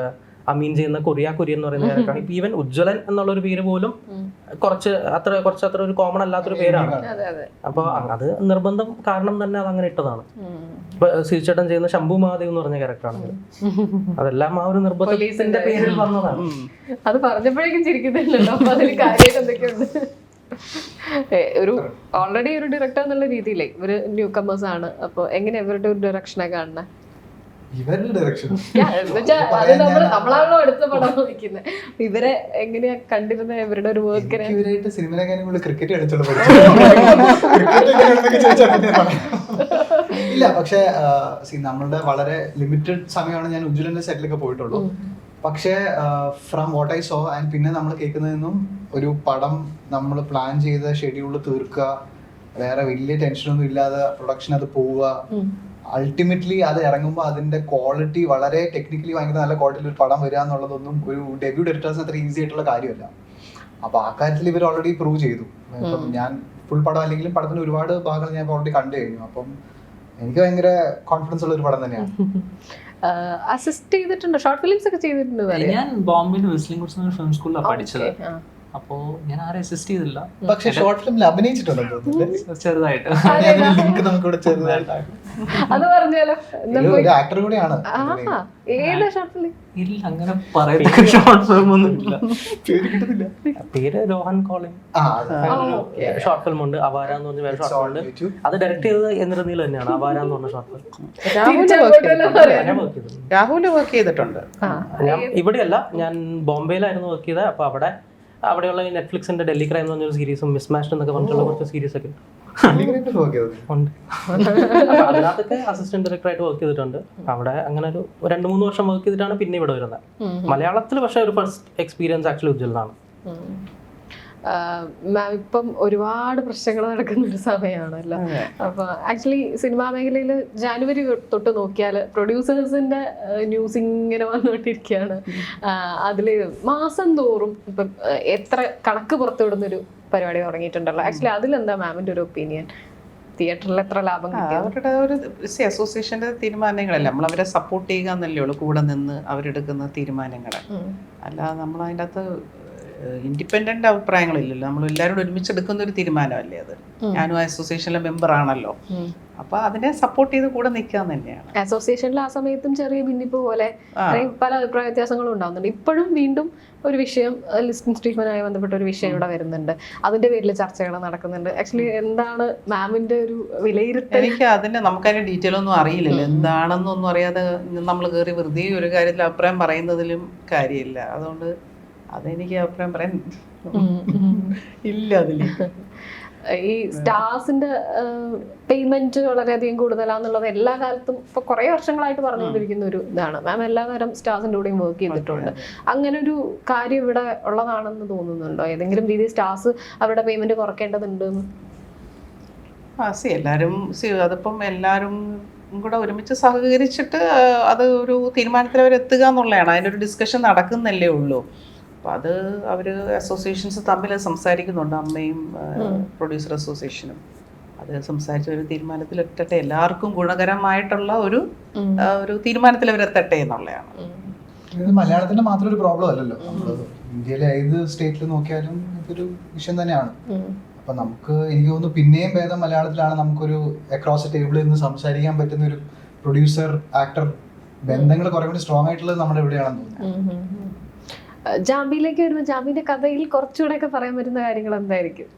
അമീൻ ചെയ്യുന്ന കുര്യൻ എന്ന് പറയുന്ന ക്യാരക്ടറാണ്. ഇപ്പൊ ഈവൻ ഉജ്ജ്വലൻ എന്നുള്ളൊരു പേര് പോലും കുറച്ച് അത്ര ഒരു കോമൺ അല്ലാത്തൊരു പേരാണ്. അപ്പൊ അത് നിർബന്ധം കാരണം തന്നെ അത് അങ്ങനെ ഇട്ടതാണ്. ഇപ്പൊ ശ്രീചേട്ടൻ ചെയ്യുന്ന ശംഭു മഹാദേവ് എന്ന് പറഞ്ഞ ക്യാരക്ടറാണെങ്കിലും അതെല്ലാം ആ ഒരു നിർബന്ധത്തിന്റെ പേരിൽ വന്നതാണ്. അത് പറഞ്ഞപ്പോഴേക്കും ചിരിക്കുന്നില്ലല്ലോ. അപ്പൊ അതിൽ കാര്യമായിട്ട് എന്തൊക്കെയുണ്ട്? ഒരു ഓൾറെഡി ഒരു ഡയറക്ടർ എന്നുള്ള രീതിയിലേ ഇവര് ന്യൂ കമേഴ്സ് ആണ്. അപ്പൊ എങ്ങനെ ഇവരുടെ ഒരു ഡയറക്ഷനെ കാണുന്നത്? ഇവരുടെ ഡയറക്ഷൻ നമ്മളാണല്ലോ അടുത്ത പടം നോക്കുന്നത്. ഇവരെ എങ്ങനെയാ കണ്ടിരുന്നത്? ഇവരുടെ ഒരു വർക്കിനെ സിനിമയിലേക്കാളും ക്രിക്കറ്റ് കളിച്ചോളൂ. ഇല്ല, പക്ഷെ നമ്മളുടെ വളരെ ലിമിറ്റഡ് സമയമാണ് ഞാൻ ഉജ്ജ്വലന്റെ സെറ്റിലൊക്കെ പോയിട്ടുള്ളൂ. പക്ഷേ from what I so and പിന്നെ നമ്മൾ കേൾക്കുന്നതിനും ഒരു പടം നമ്മൾ പ്ലാൻ ചെയ്ത ഷെഡ്യൂൾ തീർക്കുക, വേറെ വലിയ ടെൻഷനൊന്നും ഇല്ലാതെ പ്രൊഡക്ഷൻ അത് പോവുക, അൾട്ടിമേറ്റ്ലി അത് ഇറങ്ങുമ്പോൾ അതിന്റെ ക്വാളിറ്റി വളരെ ടെക്നിക്കലി ഭയങ്കര നല്ല ക്വാളിറ്റിയിൽ ഒരു പടം വരിക എന്നുള്ളതൊന്നും ഒരു ഡെബ്യൂ ഡയറക്ടേഴ്സിന് അത്ര ഈസി ആയിട്ടുള്ള കാര്യമല്ല. അപ്പൊ ആ കാര്യത്തിൽ ഇവർ ഓൾറെഡി പ്രൂവ് ചെയ്തു. ഇപ്പം ഞാൻ ഫുൾ പടം അല്ലെങ്കിലും പടത്തിന് ഒരുപാട് ഭാഗങ്ങൾ ഞാൻ ഓൾറെഡി കണ്ടു കഴിഞ്ഞു. അപ്പം എനിക്ക് ഭയങ്കര കോൺഫിഡൻസ് ഉള്ള ഒരു പടം തന്നെയാണ്. അസിസ്റ്റ് ചെയ്തിട്ടുണ്ട്, ഷോർട്ട് ഫിലിംസ് ഒക്കെ ചെയ്തിട്ടുണ്ട്. ഞാൻ ബോംബെയിൽ വിസ്ലിംഗ് വുഡ്സ് ഫിലിം സ്കൂളിലാണ് പഠിച്ചത്. അപ്പോ ഞാൻ ആരെ അസിസ്റ്റ് ചെയ്തില്ല, പക്ഷെ ഷോർട്ട് ഫിലിമിൽ അഭിനയിച്ചിട്ടുണ്ടോ? ചെറുതായിട്ട്. ലിങ്ക് നമുക്കിവിടെ ചെറുതായിട്ട് അത് പറഞ്ഞാലോ? ഒരു ആക്ടർ കൂടിയാണ്. ഏതാ ഷോർട്ട് ഫിലിം? ഇല്ല, അങ്ങനെ പറയുന്ന ഷോർട്ട് ഫിലിം ഒന്നും ഇല്ല. പേര് കിട്ടുന്നില്ല. പേര് രോഹൻ കോളിംഗ്. ഷോർട്ട് ഫിലിം ഉണ്ട്, അവാര എന്ന് പറഞ്ഞ വേറെ ഷോർട്ട് ഫിലിം ഉണ്ട്. അത് ഡയറക്ട് ചെയ്തത് എന്നിരുന്നീൽ തന്നെയാണ്. അവാര എന്ന് പറഞ്ഞ ഷോർട്ട് ഫിലിം രാഹുൽ വർക്ക് ചെയ്തിട്ടുണ്ട്. ഞാൻ ഇവിടെയല്ല, ഞാൻ ബോംബെയിലായിരുന്നു വർക്ക് ചെയ്തത്. അപ്പൊ അവിടെയുള്ള നെറ്റ്ഫ്ലിക്സിന്റെ ഡൽഹി ക്രൈം എന്ന് പറഞ്ഞൊരു സീരീസും മിസ്മാഷ്ഡ് എന്നൊക്കെ പറഞ്ഞിട്ടുള്ള കുറച്ച് സീരീസ് ഒക്കെ ഉണ്ട്. അതിനകത്തൊക്കെ അസിസ്റ്റന്റ് ഡയറക്ടറായിട്ട് വർക്ക് ചെയ്തിട്ടുണ്ട്. അവിടെ അങ്ങനെ ഒരു 2-3 വർഷം വർക്ക് ചെയ്തിട്ടാണ് പിന്നെ ഇവിടെ വരുന്നത്. മലയാളത്തിൽ പക്ഷേ ഒരു ഫസ്റ്റ് എക്സ്പീരിയൻസ് ആക്ച്വലി ഉജ്ജ്വലാണ്. മാം ഇപ്പം ഒരുപാട് പ്രശ്നങ്ങൾ നടക്കുന്ന ഒരു സമയമാണല്ലോ. അപ്പൊ ആക്ച്വലി സിനിമാ മേഖലയിൽ ജാനുവരി തൊട്ട് നോക്കിയാൽ പ്രൊഡ്യൂസേഴ്സിന്റെ ന്യൂസ് ഇങ്ങനെ വന്നുകൊണ്ടിരിക്കുകയാണ്. അതില് മാസം തോറും ഇപ്പം എത്ര കണക്ക് പുറത്തുവിടുന്നൊരു പരിപാടി തുടങ്ങിയിട്ടുണ്ടല്ലോ. ആക്ച്വലി അതിലെന്താ മാമിന്റെ ഒരു ഒപ്പീനിയൻ? തിയേറ്ററിൽ എത്ര ലാഭം കിട്ടി? അവരുടെ ഒരു അസോസിയേഷന്റെ തീരുമാനങ്ങളല്ല, നമ്മൾ അവരെ സപ്പോർട്ട് ചെയ്യുക എന്നല്ലേ ഉള്ളൂ, കൂടെ നിന്ന് അവരെടുക്കുന്ന തീരുമാനങ്ങൾ. അല്ലാതെ നമ്മൾ അതിൻ്റെ അകത്ത് ഇൻഡിപെൻഡന്റ് അഭിപ്രായങ്ങളില്ലല്ലോ. നമ്മൾ എല്ലാവരോടും ഒരുമിച്ച് എടുക്കുന്ന ഒരു തീരുമാനമല്ലേ അത്. ഞാനും അസോസിയേഷനിലെ മെമ്പർ ആണല്ലോ. അപ്പൊ അതിനെ സപ്പോർട്ട് ചെയ്ത് കൂടെ നിൽക്കാൻ തന്നെയാണ്. അസോസിയേഷനിൽ ആ സമയത്തും ചെറിയ ഭിന്നിപ്പ് പോലെ പല അഭിപ്രായ വ്യത്യാസങ്ങളും ഉണ്ടാവുന്നുണ്ട്. ഇപ്പോഴും വീണ്ടും ഒരു വിഷയം, ലിസ്റ്റിൻ സ്റ്റീഫനുമായി ബന്ധപ്പെട്ട ഒരു വിഷയം ഇവിടെ വരുന്നുണ്ട്. അതിന്റെ പേരിൽ ചർച്ചകൾ നടക്കുന്നുണ്ട്. ആക്ച്വലി എന്താണ് മാമിന്റെ ഒരു വിലയിരുത്തൽ? എനിക്ക് നമുക്കതിന്റെ ഡീറ്റെയിൽ ഒന്നും അറിയില്ലല്ലോ. എന്താണെന്നൊന്നും അറിയാതെ നമ്മൾ കയറി വെറുതെ ഒരു കാര്യത്തിൽ അഭിപ്രായം പറയുന്നതിലും കാര്യമില്ല. അതുകൊണ്ട് അതെനിക്ക് അഭിപ്രായം പറയാൻ ഇല്ല. അതില് ഈ സ്റ്റാർസിന്റെ പേയ്മെന്റ് വളരെയധികം കൂടുതലാന്നുള്ളത് എല്ലാ കാലത്തും ഇപ്പൊ കുറെ വർഷങ്ങളായിട്ട് പറഞ്ഞുകൊണ്ടിരിക്കുന്ന ഒരു ഇതാണ്. മാം എല്ലാ കാലം സ്റ്റാർസിന്റെ കൂടെയും വർക്ക് ചെയ്തിട്ടുണ്ട്. അങ്ങനെ ഒരു കാര്യം ഇവിടെ ഉള്ളതാണെന്ന് തോന്നുന്നുണ്ടോ? ഏതെങ്കിലും രീതിയിൽ സ്റ്റാർസ് അവരുടെ പേയ്മെന്റ് കുറയ്ക്കേണ്ടതുണ്ട്? എല്ലാവരും അതിപ്പം എല്ലാവരും കൂടെ ഒരുമിച്ച് സഹകരിച്ചിട്ട് അത് ഒരു തീരുമാനത്തിൽ അവരെത്തുക എന്നുള്ളതാണ്. അതിൻ്റെ ഒരു ഡിസ്കഷൻ നടക്കുന്നല്ലേ ഉള്ളൂ. അപ്പോൾ അത് അവർ അസോസിയേഷൻസ് തമ്മിൽ സംസാരിക്കുന്നുണ്ട്, അമ്മയും പ്രൊഡ്യൂസർ അസോസിയേഷനും. അത് സംസാരിച്ച ഒരു തീരുമാനത്തിലെത്തട്ടെ, എല്ലാവർക്കും ഗുണകരമായിട്ടുള്ള ഒരു തീരുമാനത്തിൽ അവരെത്തട്ടെ എന്നുള്ളതാണ്. ഇത് മലയാളത്തിന്റെ മാത്രം ഒരു പ്രോബ്ലം അല്ലല്ലോ, നമ്മള് ഇന്ത്യയിലെ ഏത് സ്റ്റേറ്റിൽ നോക്കിയാലും ഇതൊരു വിഷയം തന്നെയാണ്. അപ്പൊ നമുക്ക് എനിക്ക് തോന്നുന്നു പിന്നെയും ഭേദം മലയാളത്തിലാണ് നമുക്കൊരു അക്രോസ് ടേബിളിൽ നിന്ന് സംസാരിക്കാൻ പറ്റുന്ന ഒരു പ്രൊഡ്യൂസർ ആക്ടർ ബന്ധങ്ങൾ കുറെ കൂടി സ്ട്രോങ് ആയിട്ടുള്ളത് നമ്മുടെ എവിടെയാണെന്ന് തോന്നുന്നു. ജാമ്പിയിലേക്ക് വരുമ്പോൾ ജാമ്പിന്റെ കഥയിൽ കുറച്ചുകൂടെ ഒക്കെ പറയാൻ പറ്റുന്ന കാര്യങ്ങൾ എന്തായിരിക്കും?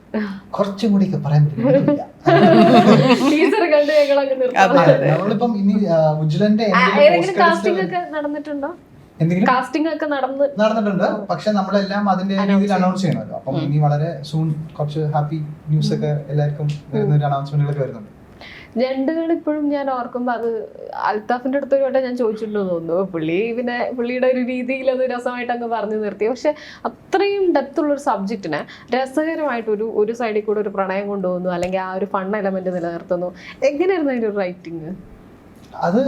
കുറച്ചും കൂടി ഒക്കെ പറയാൻ പറ്റില്ല. ടീച്ചർ കണ്ട് ഞങ്ങൾ അങ്ങ് നിർത്താം. നമ്മളിപ്പം ഇനി ഉജ്ജ്വലന്റെ ഏതെങ്കിലും കാസ്റ്റിംഗ് ഒക്കെ നടന്നിട്ടുണ്ടോ? എന്തെങ്കിലും കാസ്റ്റിംഗ് ഒക്കെ നടന്നിട്ടുണ്ട്, പക്ഷെ നമ്മളെല്ലാം അതിന്റെ രീതിയിൽ അനൗൺസ് ചെയ്യണമല്ലോ. അപ്പം ഇനി വളരെ സൂൺ കുറച്ച് ഹാപ്പി ന്യൂസ് ഒക്കെ എല്ലാവർക്കും വരുന്ന ഒരു അനൗൺസ്മെന്റുകളൊക്കെ വരുന്നുണ്ട്. ഞണ്ടുകൾ ഇപ്പോഴും ഞാൻ ഓർക്കുമ്പോൾ അത് അൽത്താഫിന്റെ അടുത്ത് ഒരു വട്ടം ഞാൻ ചോദിച്ചിട്ടുണ്ടോ തോന്നുന്നു. പിന്നെ പുള്ളിയുടെ ഒരു രീതിയിൽ അത് രസമായിട്ട് അങ്ങ് പറഞ്ഞു നിർത്തി. പക്ഷെ അത്രയും ഡെപ്ത് ഉള്ള ഒരു സബ്ജക്റ്റിനെ രസകരമായിട്ട് ഒരു സൈഡിൽ കൂടെ ഒരു പ്രണയം കൊണ്ടുപോകുന്നു, അല്ലെങ്കിൽ ആ ഒരു ഫൺ എലമെന്റ് നിലനിർത്തുന്നു. എങ്ങനെയായിരുന്നു അതിന്റെ ഒരു റൈറ്റിംഗ്? അത്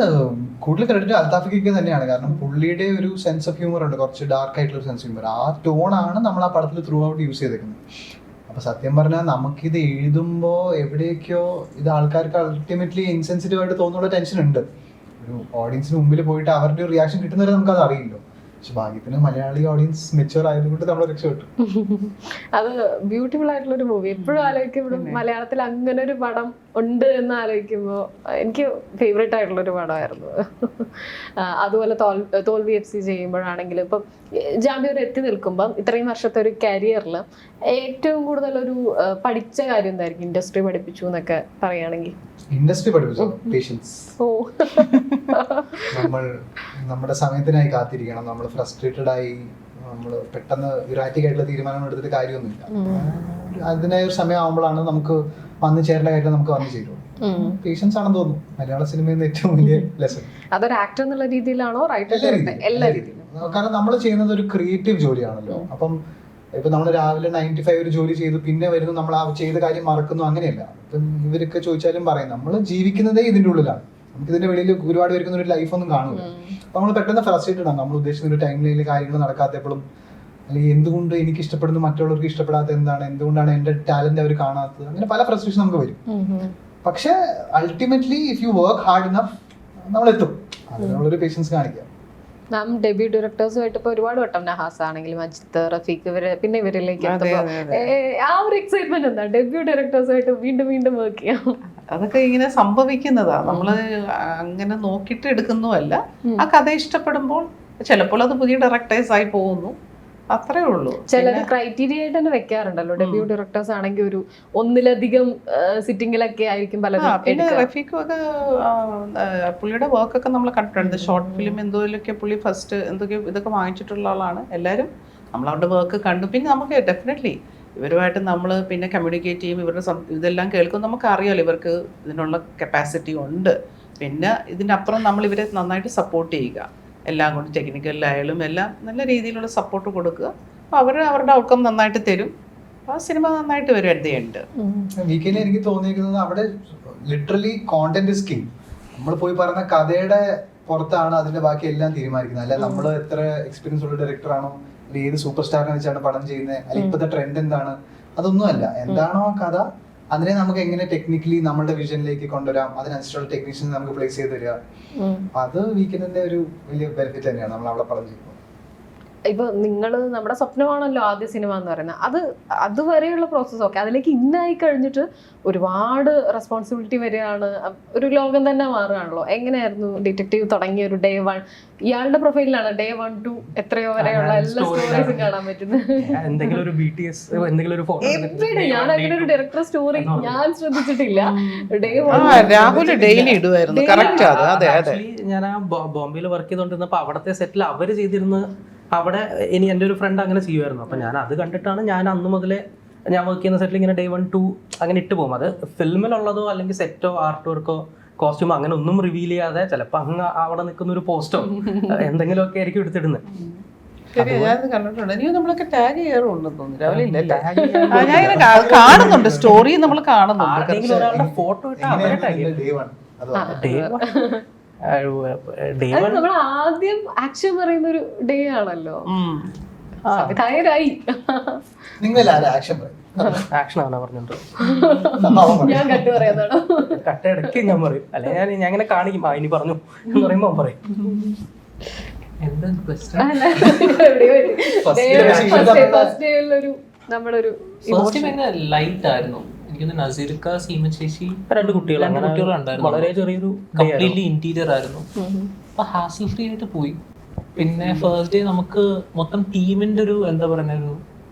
കൂടുതൽ ക്രെഡിറ്റ് അൽത്താഫിക്ക് തന്നെയാണ്. കാരണം പുള്ളിയുടെ ഒരു സെൻസ് ഓഫ് ഹ്യൂമർ ഉണ്ട്, കുറച്ച് ഡാർക്ക് ആയിട്ടുള്ള സെൻസ് ഓഫ് ഹ്യൂമർ. ആ ടോണാണ് നമ്മൾ ആ പടത്തിൽ ത്രൂ ഔട്ട് യൂസ് ചെയ്തേക്കുന്നത്. അപ്പൊ സത്യം പറഞ്ഞാൽ നമുക്കിത് എഴുതുമ്പോൾ എവിടേക്കോ ഇത് ആൾക്കാർക്ക് അൾട്ടിമേറ്റ്ലി ഇൻസെൻസിറ്റീവ് ആയിട്ട് തോന്നുന്ന ടെൻഷൻ ഉണ്ട്. ഒരു ഓഡിയൻസിന് മുമ്പിൽ പോയിട്ട് അവരുടെ ഒരു റിയാക്ഷൻ കിട്ടുന്നവരെ നമുക്കത് അറിയില്ലോ. പക്ഷെ ഭാഗ്യത്തിന് മലയാളി ഓഡിയൻസ് മെച്ചുവർ ആയതുകൊണ്ട് നമ്മൾ രക്ഷപ്പെട്ടു. അത് ബ്യൂട്ടിഫുൾ ആയിട്ടുള്ള ഒരു മൂവി. എപ്പോഴും ആലോചിക്കുമ്പോഴും മലയാളത്തിൽ അങ്ങനെ ഒരു പടം ഉണ്ട് എന്ന് ആലോചിക്കുമ്പോൾ എനിക്ക് ഫേവറേറ്റ് ആയിട്ടുള്ള ഒരു പടമായിരുന്നു. അതുപോലെ തോൽവി FC ചെയ്യുമ്പോഴാണെങ്കിലും ഇപ്പം ജാമ്യം ഒരു എത്തി നിൽക്കുമ്പം ഇത്രയും വർഷത്തെ ഒരു കരിയറിൽ ഏറ്റവും കൂടുതൽ ഒരു പഠിച്ച കാര്യം എന്തായിരിക്കും? ഇൻഡസ്ട്രി പഠിപ്പിച്ചു എന്നൊക്കെ പറയുകയാണെങ്കിൽ ഇൻഡസ്ട്രി പഠിപ്പിച്ചു പേഷ്യൻസ്. നമ്മൾ നമ്മുടെ സമയത്തിനായി കാത്തിരിക്കണം. നമ്മൾ ഫ്രസ്ട്രേറ്റഡ് ആയി നമ്മൾ പെട്ടെന്ന് ഇറാറ്റിക് ആയിട്ടുള്ള തീരുമാനങ്ങൾ എടുത്തിട്ട് കാര്യമൊന്നുമില്ല. അതിനായ ഒരു സമയം ആകുമ്പോഴാണ് നമുക്ക് വന്നു ചേരേണ്ട കാര്യം നമുക്ക് വന്നു ചേരും. പേഷ്യൻസ് ആണെന്ന് തോന്നുന്നു മലയാള സിനിമയിൽ നിന്ന് ഏറ്റവും വലിയ ലെസൺ. അതൊരു ആക്ടർ എന്നുള്ള രീതിയിലാണോ? എല്ലാ രീതിയിലും. കാരണം നമ്മൾ ചെയ്യുന്നത് ഒരു ക്രിയേറ്റീവ് ജോലിയാണല്ലോ. അപ്പം ഇപ്പൊ നമ്മൾ രാവിലെ 9 to 5 ഒരു ജോലി ചെയ്തു, പിന്നെ വരുന്നു നമ്മൾ ആ ചെയ്ത കാര്യം മറക്കുന്നു, അങ്ങനെയല്ല. ഇപ്പം ഇവരൊക്കെ ചോദിച്ചാലും പറയും നമ്മൾ ജീവിക്കുന്നതേ ഇതിന്റെ ഉള്ളിലാണ്. നമുക്ക് ഇതിന്റെ വെളിയിൽ ഒരുപാട് പേർക്കുന്ന ഒരു ലൈഫ് ഒന്നും കാണൂല. അപ്പൊ നമ്മൾ പെട്ടെന്ന് ഫ്രസ്ട്രേറ്റഡ് ആണ്. നമ്മൾ ഉദ്ദേശിക്കുന്ന ഒരു ടൈം ലൈനിൽ കാര്യങ്ങൾ നടക്കാത്തപ്പോഴും, അല്ലെങ്കിൽ എന്തുകൊണ്ട് എനിക്ക് ഇഷ്ടപ്പെടുന്നു മറ്റുള്ളവർക്ക് ഇഷ്ടപ്പെടാത്ത എന്താണ്, എന്തുകൊണ്ടാണ് എന്റെ ടാലന്റ് അവർ കാണാത്തത്, അങ്ങനെ പല ഫ്രസ്ട്രേഷൻ നമുക്ക് വരും. പക്ഷെ ultimately if you work hard enough നമ്മൾ എത്തും. അതിനുള്ളൊരു പേഷ്യൻസ് കാണിക്കുക. നാം ഡെബ്യൂ ഡയറക്ടേഴ്സുമായിട്ട് ഇപ്പൊ ഒരുപാട് വട്ടം നഹാസ് ആണെങ്കിലും അജിത്ത്, റഫീഖ്, പിന്നെ ഇവരിലേക്ക് ആ ഒരു എക്സൈറ്റ്മെന്റ് എന്താ ഡെബ്യൂ ഡയറക്ടേഴ്സുമായിട്ട് വീണ്ടും വീണ്ടും വർക്ക് ചെയ്യാം? അതൊക്കെ ഇങ്ങനെ സംഭവിക്കുന്നതാ. നമ്മള് അങ്ങനെ നോക്കിയിട്ട് എടുക്കുന്നതല്ല. ആ കഥ ഇഷ്ടപ്പെടുമ്പോൾ ചിലപ്പോൾ അത് പുതിയ ഡയറക്ടേഴ്സ് ആയി പോകുന്നു, അത്രേ ഉള്ളൂ. ചിലർ ക്രൈറ്റീരിയ ആയിട്ട് തന്നെ വെക്കാറുണ്ടല്ലോ. ഡെബ്യൂ ഡയറക്ടേഴ്സ് ആണെങ്കിൽ ഒരു ഒന്നിലധികം സിറ്റിങ്ങിലൊക്കെ ആയിരിക്കും പലരും. പിന്നെ റഫീഖും ഒക്കെ പുള്ളിയുടെ വർക്കൊക്കെ നമ്മൾ കണ്ടിട്ടുണ്ട്. ഷോർട്ട് ഫിലിം എന്തോലൊക്കെ പുള്ളി ഫസ്റ്റ് എന്തൊക്കെ ഇതൊക്കെ വാങ്ങിച്ചിട്ടുള്ള ആളാണ്. എല്ലാവരും നമ്മൾ അവരുടെ വർക്ക് കണ്ടു. പിന്നെ നമുക്ക് ഡെഫിനറ്റ്ലി ഇവരുമായിട്ട് നമ്മൾ പിന്നെ കമ്മ്യൂണിക്കേറ്റ് ചെയ്യും. ഇവരുടെ ഇതെല്ലാം കേൾക്കും. നമുക്ക് അറിയാമല്ലോ ഇവർക്ക് ഇതിനുള്ള കപ്പാസിറ്റി ഉണ്ട്. പിന്നെ ഇതിനപ്പുറം നമ്മൾ ഇവരെ നന്നായിട്ട് സപ്പോർട്ട് ചെയ്യുക, എല്ലാം കൊണ്ട് ടെക്നിക്കലായാലും എല്ലാം നല്ല രീതിയിലുള്ള സപ്പോർട്ട് കൊടുക്കുക. അപ്പോൾ അവർ അവരുടെ ഔട്ട്കം നന്നായിട്ട് തരും. ആ സിനിമ നന്നായിട്ട് വരും. എഴുതിയുണ്ട് വീക്കെൻഡിൽ എനിക്ക് തോന്നിയിരിക്കുന്നത് അവിടെ ലിറ്ററലി കോണ്ടന്റ് ഇസ് കിങ്. നമ്മൾ പോയി പറയുന്ന കഥയുടെ പുറത്താണ് അതിന്റെ ബാക്കി എല്ലാം തീരുമാനിക്കുന്നത്. അല്ലെ നമ്മൾ എത്ര എക്സ്പീരിയൻസ് ഉള്ള ഡയറക്ടർ ആണോ, അല്ലെങ്കിൽ ഏത് സൂപ്പർ സ്റ്റാറിനെ വെച്ചാണ് പടം ചെയ്യുന്നത്, അല്ലെങ്കിൽ ഇപ്പോഴത്തെ ട്രെൻഡ് എന്താണ്, അതൊന്നുമല്ല. എന്താണോ ആ കഥ അതിനെ നമുക്ക് എങ്ങനെ ടെക്നിക്കലി നമ്മുടെ വിഷനിലേക്ക് കൊണ്ടുവരാം, അതിനനുസരിച്ചുള്ള ടെക്നീഷ്യൻ നമുക്ക് പ്ലേസ് ചെയ്ത് തരിക. അത് വീക്കെൻഡിന്റെ ഒരു വലിയ ബെനിഫിറ്റ് തന്നെയാണ് നമ്മൾ അവിടെ പടം ചെയ്യുമ്പോൾ. ഇപ്പൊ നിങ്ങൾ നമ്മുടെ സ്വപ്നമാണല്ലോ ആദ്യ സിനിമ എന്ന് പറയുന്നത്. അതുവരെയുള്ള പ്രോസസ് ഒക്കെ അതിലേക്ക് ഇന്നായി കഴിഞ്ഞിട്ട് ഒരുപാട് റെസ്പോൺസിബിലിറ്റി വരികയാണ്. ഒരു ലോകം തന്നെ മാറുകയാണല്ലോ. എങ്ങനെയായിരുന്നു ഡിറ്റക്റ്റീവ് തുടങ്ങിയ ഒരു ഡേ 1? ഇയാളുടെ പ്രൊഫൈലിലാണ് ഡേ 1 to എത്രയോ വരെയുള്ള എല്ലാ സ്റ്റോറീസും കാണാൻ പറ്റുന്നത്. എന്തെങ്കിലും ഒരു BTS എന്തെങ്കിലും ഒരു ഫോട്ടോ എവിടെ ഞാൻ അങ്ങനെ ഒരു ഡയറക്ടർ സ്റ്റോറി ഞാൻ ശ്രദ്ധിച്ചിട്ടില്ല. ഡേ 1 രാഹുൽ ഡെയിലി ഇടുമായിരുന്നു. കറക്റ്റ്. അതെ അതെ. ഞാൻ ആ ബോംബെയിൽ വർക്ക് ചെയ്തോണ്ടിരുന്നപ്പോ അവിടത്തെ സെറ്റിൽ അവര് ചെയ്തിരുന്ന അവിടെ ഇനി എൻ്റെ ഒരു ഫ്രണ്ട് അങ്ങനെ ചെയ്യുമായിരുന്നു. അപ്പം ഞാൻ അത് കണ്ടിട്ടാണ് ഞാൻ അന്ന് മുതലേ ഞാൻ വർക്ക് ചെയ്യുന്ന സെറ്റിൽ ഇങ്ങനെ day 1 2 അങ്ങനെ ഇട്ട് പോകും. അത് ഫിലിമിലുള്ളതോ അല്ലെങ്കിൽ സെറ്റോ ആർട്ട് വർക്കോ കോസ്റ്റ്യൂമോ അങ്ങനെ ഒന്നും റിവീൽ ചെയ്യാതെ ചിലപ്പോൾ അങ്ങ് അവിടെ നിൽക്കുന്ന ഒരു പോസ്റ്റോ എന്തെങ്കിലുമൊക്കെ ആയിരിക്കും എടുത്തിടുന്നത്. ശരി, ഞാനത് കണ്ടിട്ടുണ്ട്. എനിക്ക് നമ്മളൊക്കെ ടാഗ് ചെയ്യാറുണ്ടെന്ന് തോന്നുന്നു. രാവിലെ ഇല്ലല്ലേ? ഞാൻ ഇങ്ങനെ കാണുന്നുണ്ട്, സ്റ്റോറി നമ്മൾ കാണുന്നുണ്ട്. ആരെങ്കിലും ഒരാളുടെ ഫോട്ടോ ഇട്ടാൽ അവരെ ടാഗ് ചെയ്യും. നമ്മൾ ആദ്യം ആക്ഷൻ പറയുന്ന ഒരു ഡേ ആണല്ലോ. സംവിധായകരായി ആക്ഷൻ ആണോ പറഞ്ഞിട്ട് ഞാൻ കട്ട് പറയാന്നാണോ? കട്ട ഇടയ്ക്ക് ഞാൻ പറയും, അല്ലെ ഞാൻ അങ്ങനെ കാണിക്കും. ഇനി പറഞ്ഞു എന്ന് പറയുമ്പോ പറയും. എന്താ ക്വസ്റ്റ്യൻ? ഫസ്റ്റ് ഡേയിലൊരു നമ്മുടെ ഒരു ഫസ്റ്റ് ടൈം എങ്ങനെ ലൈറ്റ് ആയിരുന്നു. എനിക്കൊന്ന് നസീർക്ക, സീമ ചേച്ചി, രണ്ട് കുട്ടികളുണ്ടായിരുന്നു. വളരെ ചെറിയൊരു കംപ്ലീറ്റ്ലി ഇന്റീരിയർ ആയിരുന്നു. അപ്പൊ ഹാസിൽ ഫ്രീ ആയിട്ട് പോയി. പിന്നെ ഫസ്റ്റ് ഡേ നമുക്ക് മൊത്തം ടീമിന്റെ ഒരു എന്താ പറയുന്ന ഒരു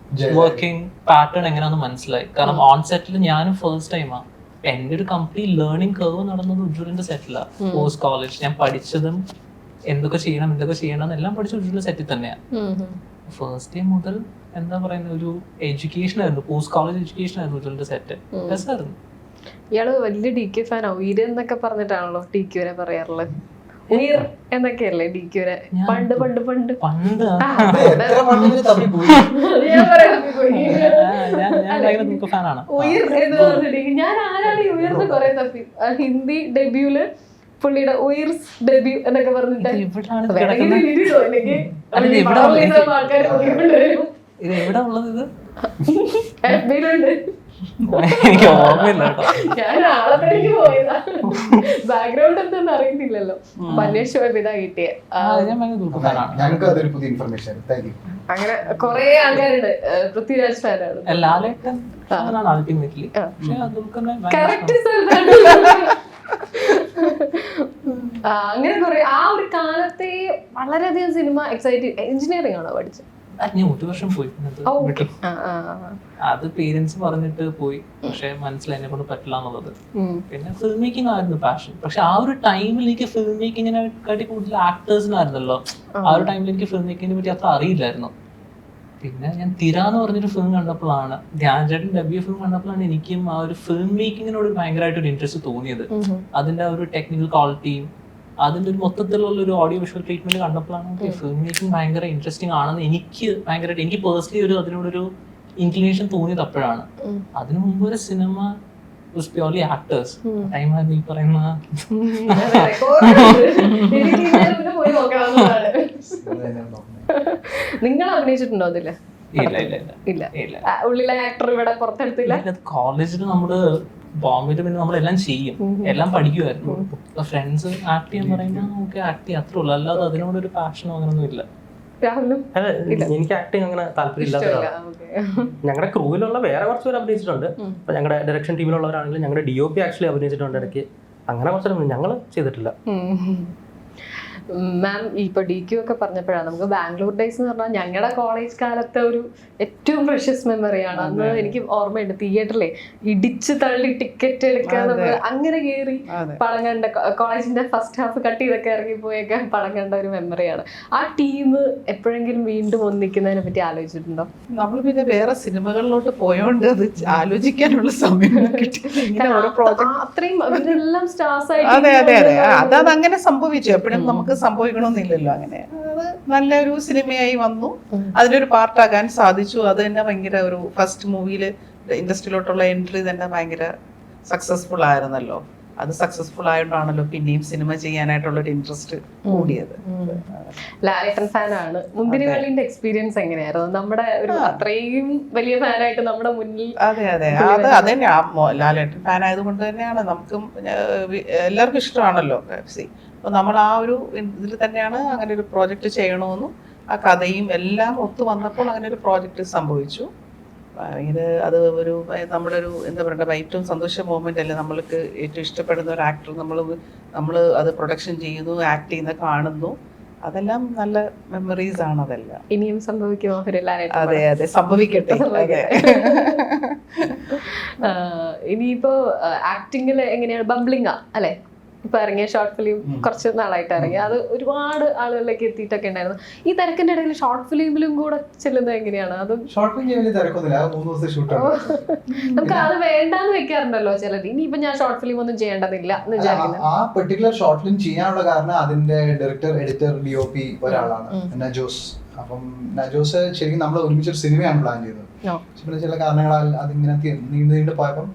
വർക്കിംഗ് പാറ്റേൺ എങ്ങനെയാണെന്ന് മനസ്സിലായി. കാരണം ഓൺ സെറ്റിൽ ഞാനും ഫസ്റ്റ് ടൈമാ. എന്റെ ഒരു കംപ്ലീറ്റ് ലേണിംഗ് കർവ് നടന്നത് ഉജ്ജ്വലിന്റെ സെറ്റിലാണ്. പോസ്റ്റ് കോളേജ് ഞാൻ പഠിച്ചതും എന്തൊക്കെ ചെയ്യണം എല്ലാം പഠിച്ച ഉജ്ജ്വലിന്റെ സെറ്റിൽ തന്നെയാണ്. ഫസ്റ്റ് ഡേ മുതൽ എന്താ പറയുന്ന ഒരു എഡ്യൂക്കേഷൻ ആയിരുന്നു, പോസ്റ്റ് കോളേജ് എഡ്യൂക്കേഷൻ ആയിരുന്നു ഉജ്ജ്വലിന്റെ സെറ്റ്. രസമായിരുന്നു. ഇയാള് വലിയ DQ ഫാനോ? ഉയര് എന്നൊക്കെ പറഞ്ഞിട്ടാണല്ലോ DQനെ പറയാറുള്ളത്. ഉയർ എന്നൊക്കെയല്ലേ DQനെ പണ്ട് പണ്ട് പണ്ട് പണ്ട് ഞാൻ ഫാനാണ്. ഉയർ എന്ന് പറഞ്ഞിട്ടുണ്ടെങ്കിൽ ഞാൻ ആരാണ് ഈ ഉയർന്ന് കുറെ തപ്പി. ഹിന്ദി ഡെബ്യൂല് പുള്ളിയുടെ ഉയർസ് ഡെബ്യൂ എന്നൊക്കെ പറഞ്ഞിട്ട് ഇത് എവിടെ ഉള്ളത്? ഇത് FB-ലുണ്ട്. എനിക്ക് ഓർമ്മയില്ല കേട്ടോ. ഞാൻ ആളെ തിരക്കി പോയതാ. ബാക്ക്ഗ്രൗണ്ട് എന്താന്ന് അറിയുന്നില്ലല്ലോ. അന്വേഷിച്ച് പോയപ്പോ ഇതാ കിട്ടിയ. ഞാൻ ഭയങ്കര ദുഃഖ ഫാനാണ്. ഞങ്ങൾക്ക് അതൊരു പുതിയ ഇൻഫർമേഷൻ. Thank you. അങ്ങനെ കൊറേ ആൾക്കാരുണ്ട് പൃഥ്വിരാജ് ഫാനാണ്. ലാലേട്ടൻ ഫാനാണ് അൾട്ടിമേറ്റ്ലി. പക്ഷെ കറക്റ്റ് അങ്ങനെ കുറെ ആ ഒരു കാലത്തെ വളരെയധികം സിനിമ എക്സൈറ്റിംഗ്. എഞ്ചിനീയറിംഗ് ആണോ പഠിച്ചത്? ഞാൻ 1 വർഷം പോയി. അത് പേരൻസ് പറഞ്ഞിട്ട് പോയി. പക്ഷെ മനസ്സിലായി എന്നെ കൊണ്ട് പറ്റില്ല എന്നുള്ളത്. പിന്നെ ഫിലിം മേക്കിംഗ് ആയിരുന്നു പാഷൻ. പക്ഷെ ആ ഒരു ടൈമിൽ എനിക്ക് ഫിലിം മേക്കിങ്ങിനെ കാട്ടി കൂടുതൽ ആക്ടേഴ്സിനായിരുന്നല്ലോ. ആ ഒരു ടൈമിൽ എനിക്ക് ഫിലിം മേക്കിങ്ങിനെ പറ്റി അത്ര അറിയില്ലായിരുന്നു. പിന്നെ ഞാൻ തിര എന്ന് പറഞ്ഞൊരു ഫിലിം കണ്ടപ്പോഴാണ്, ധ്യാൻ ചേട്ടൻ ഡെബ്യൂ ഫിലിം കണ്ടപ്പോഴാണ് എനിക്കും ആ ഒരു ഫിലിം മേക്കിങ്ങിനോട് ഭയങ്കരമായിട്ടൊരു ഇൻട്രസ്റ്റ് തോന്നിയത്. അതിന്റെ ആ ഒരു ടെക്നിക്കൽ ക്വാളിറ്റിയും അതിന്റെ ഒരു മൊത്തത്തിലുള്ള ഒരു ഓഡിയോ വിഷ്വൽ ട്രീറ്റ്മെന്റ് കണ്ടപ്പോഴാണ് ഫിലിം മേക്കിംഗ് ഭയങ്കര ഇൻട്രസ്റ്റിംഗ് ആണെന്ന് ഭയങ്കരമായിട്ട് എനിക്ക് പേഴ്സണലി അതിനോടൊരു ഇൻക്ലിനേഷൻ തോന്നിയത് അപ്പോഴാണ്. അതിനു മുമ്പ് ഒരു സിനിമ പ്യൂർലി ആക്ടേഴ്സ് ടൈമായിരുന്നു ഈ പറയുന്ന. നിങ്ങൾ അഭിനയിച്ചിട്ടുണ്ടോ അതില്? ഇല്ല. ഉള്ളിലെ ആക്ടർ ഇവിടെ പുറത്തെടുത്തില്ല. കോളേജിൽ നമ്മള് ബോംബെയിൽ പിന്നെ നമ്മളെല്ലാം ചെയ്യും, എല്ലാം പഠിക്കുമായിരുന്നു. ഫ്രണ്ട്സ് ആക്ട് ചെയ്യാൻ പറയുമ്പോൾ നമുക്ക് ആക്ട് ചെയ്യാം, അത്രേ ഉള്ളൂ. അല്ലാതെ അതിനോടൊരു പാഷനോ അങ്ങനൊന്നും ഇല്ല. എനിക്ക് ആക്ടിങ് അങ്ങനെ താല്പര്യമില്ലാത്ത. ഞങ്ങളുടെ ക്രൂവിലുള്ള വേറെ കുറച്ച് പേര് അഭിനയിച്ചിട്ടുണ്ട്. അപ്പൊ ഞങ്ങളുടെ ഡയറക്ഷൻ ടീമിലുള്ളവരാണെങ്കിലും ഞങ്ങളുടെ DOP ആക്ച്വലി അഭിനയിച്ചിട്ടുണ്ട് ഇടയ്ക്ക്. അങ്ങനെ കുറച്ച് ഞങ്ങൾ ചെയ്തിട്ടില്ല. മാം ഇപ്പൊ DQ ഒക്കെ പറഞ്ഞപ്പോഴാണ് നമുക്ക് ബാംഗ്ലൂർ ഡേയ്സ് എന്ന് പറഞ്ഞാൽ ഞങ്ങളുടെ കോളേജ് കാലത്തെ ഒരു ഏറ്റവും പ്രഷ്യസ് മെമ്മറിയാണ്. അന്ന് എനിക്ക് ഓർമ്മയുണ്ട്, തിയേറ്ററിലെ ഇടിച്ച് തള്ളി ടിക്കറ്റ് എടുക്കാൻ അങ്ങനെ കയറി പടം കണ്ട, കോളേജിന്റെ ഫസ്റ്റ് ഹാഫ് കട്ട് ചെയ്തൊക്കെ ഇറങ്ങിപ്പോയൊക്കെ പടം കണ്ട ഒരു മെമ്മറിയാണ്. ആ ടീം എപ്പോഴെങ്കിലും വീണ്ടും ഒന്നിക്കുന്നതിനെ പറ്റി ആലോചിച്ചിട്ടുണ്ടോ? നമ്മൾ പിന്നെ വേറെ സിനിമകളിലോട്ട് പോയോണ്ട് അത് ആലോചിക്കാനുള്ള സമയം അത്രയും അവരെല്ലാം സ്റ്റാർസ് ആയിട്ട്. അതെ അതെ അതെ, അതത് അങ്ങനെ സംഭവിച്ചു. എപ്പോഴും നമുക്ക് സംഭവിക്കണമെന്നില്ലല്ലോ. അങ്ങനെ അത് നല്ലൊരു സിനിമയായി വന്നു, അതിലൊരു പാർട്ടാകാൻ സാധിച്ചു. അത് തന്നെ ഭയങ്കര ഒരു ഫസ്റ്റ് മൂവിയില് ഇൻഡസ്ട്രിയിലോട്ടുള്ള എൻട്രി തന്നെ ഭയങ്കര സക്സസ്ഫുൾ ആയിരുന്നല്ലോ. അത് സക്സസ്ഫുൾ ആയതുകൊണ്ടാണല്ലോ പിന്നെയും സിനിമ ചെയ്യാനായിട്ടുള്ള ഒരു ഇൻട്രസ്റ്റ് കൂടിയത്. ലാലേട്ടൻ ഫാനാണ്. മുന്തിരിവള്ളിന്റെ എക്സ്പീരിയൻസ് എങ്ങനെയായിരുന്നു? നമ്മുടെ ഒരു അത്രയും വലിയ ഫാനായിട്ട് നമ്മുടെ മുന്നിൽ. അതെ അതെ, അത് അതന്നെ. ലാലേട്ടൻ ഫാൻ ആയതുകൊണ്ട് തന്നെയാണ് നമുക്കും എല്ലാവർക്കും ഇഷ്ടമാണല്ലോ പെപ്സി. അപ്പോൾ നമ്മൾ ആ ഒരു ഇതിൽ തന്നെയാണ് അങ്ങനെ ഒരു പ്രോജക്റ്റ് ചെയ്യണമെന്നും ആ കഥയും എല്ലാം ഒത്തു വന്നപ്പോൾ അങ്ങനെ ഒരു പ്രോജക്റ്റ് സംഭവിച്ചു. അത് ഒരു നമ്മുടെ ഒരു എന്താ പറയുക ഏറ്റവും സന്തോഷ മൊമെന്റ് അല്ലേ. നമ്മൾക്ക് ഏറ്റവും ഇഷ്ടപ്പെടുന്ന ഒരു ആക്ടർ നമ്മൾ അത് പ്രൊഡക്ഷൻ ചെയ്യുന്നു, ആക്ട് ചെയ്യുന്ന കാണുന്നു, അതെല്ലാം നല്ല മെമ്മറീസ് ആണ്. അതെല്ലാം ഇനിയും സംഭവിക്കുമോ? അതെ അതെ, സംഭവിക്കട്ടെ. ഇനിയിപ്പോ ആക്ടിങ്ങില് എങ്ങനെയാണ്? ബംബ്ലിംഗാ അല്ലെ ഇപ്പൊ ഇറങ്ങിയ ഷോർട്ട് ഫിലിം? കുറച്ച് നാളായിട്ട് ഇറങ്ങി, അത് ഒരുപാട് ആളുകളിലേക്ക് എത്തിയിട്ടൊക്കെ ഉണ്ടായിരുന്നു. ഈ തിരക്കിന്റെ ഇടയിൽ ഷോർട്ട് ഫിലിമിലും കൂടെ ചെല്ലുന്നത് എങ്ങനെയാണ്? അത് നമുക്ക് അത് വേണ്ടാന്ന് വെക്കാറുണ്ടല്ലോ ചിലർ. ഇനിയിപ്പോ ഞാൻ ഷോർട്ട് ഫിലിം ഒന്നും ചെയ്യേണ്ടതില്ല എന്ന് വിചാരിക്കുന്നത്. ആ പെർട്ടിക്കുലർ ഷോർട്ട് ഫിലിം ചെയ്യാനുള്ള കാരണം അതിന്റെ ഡയറക്ടർ, എഡിറ്റർ, DOP ഒരാളാണ്, നജോസ്. അപ്പം നജോസ് ശരിക്കും നമ്മൾ ഒരുമിച്ചൊരു സിനിമയാണ് പ്ലാൻ ചെയ്തത്. പിന്നെ ചില കാരണങ്ങളാൽ അതിങ്ങനെ നീണ്ടു പോയപ്പം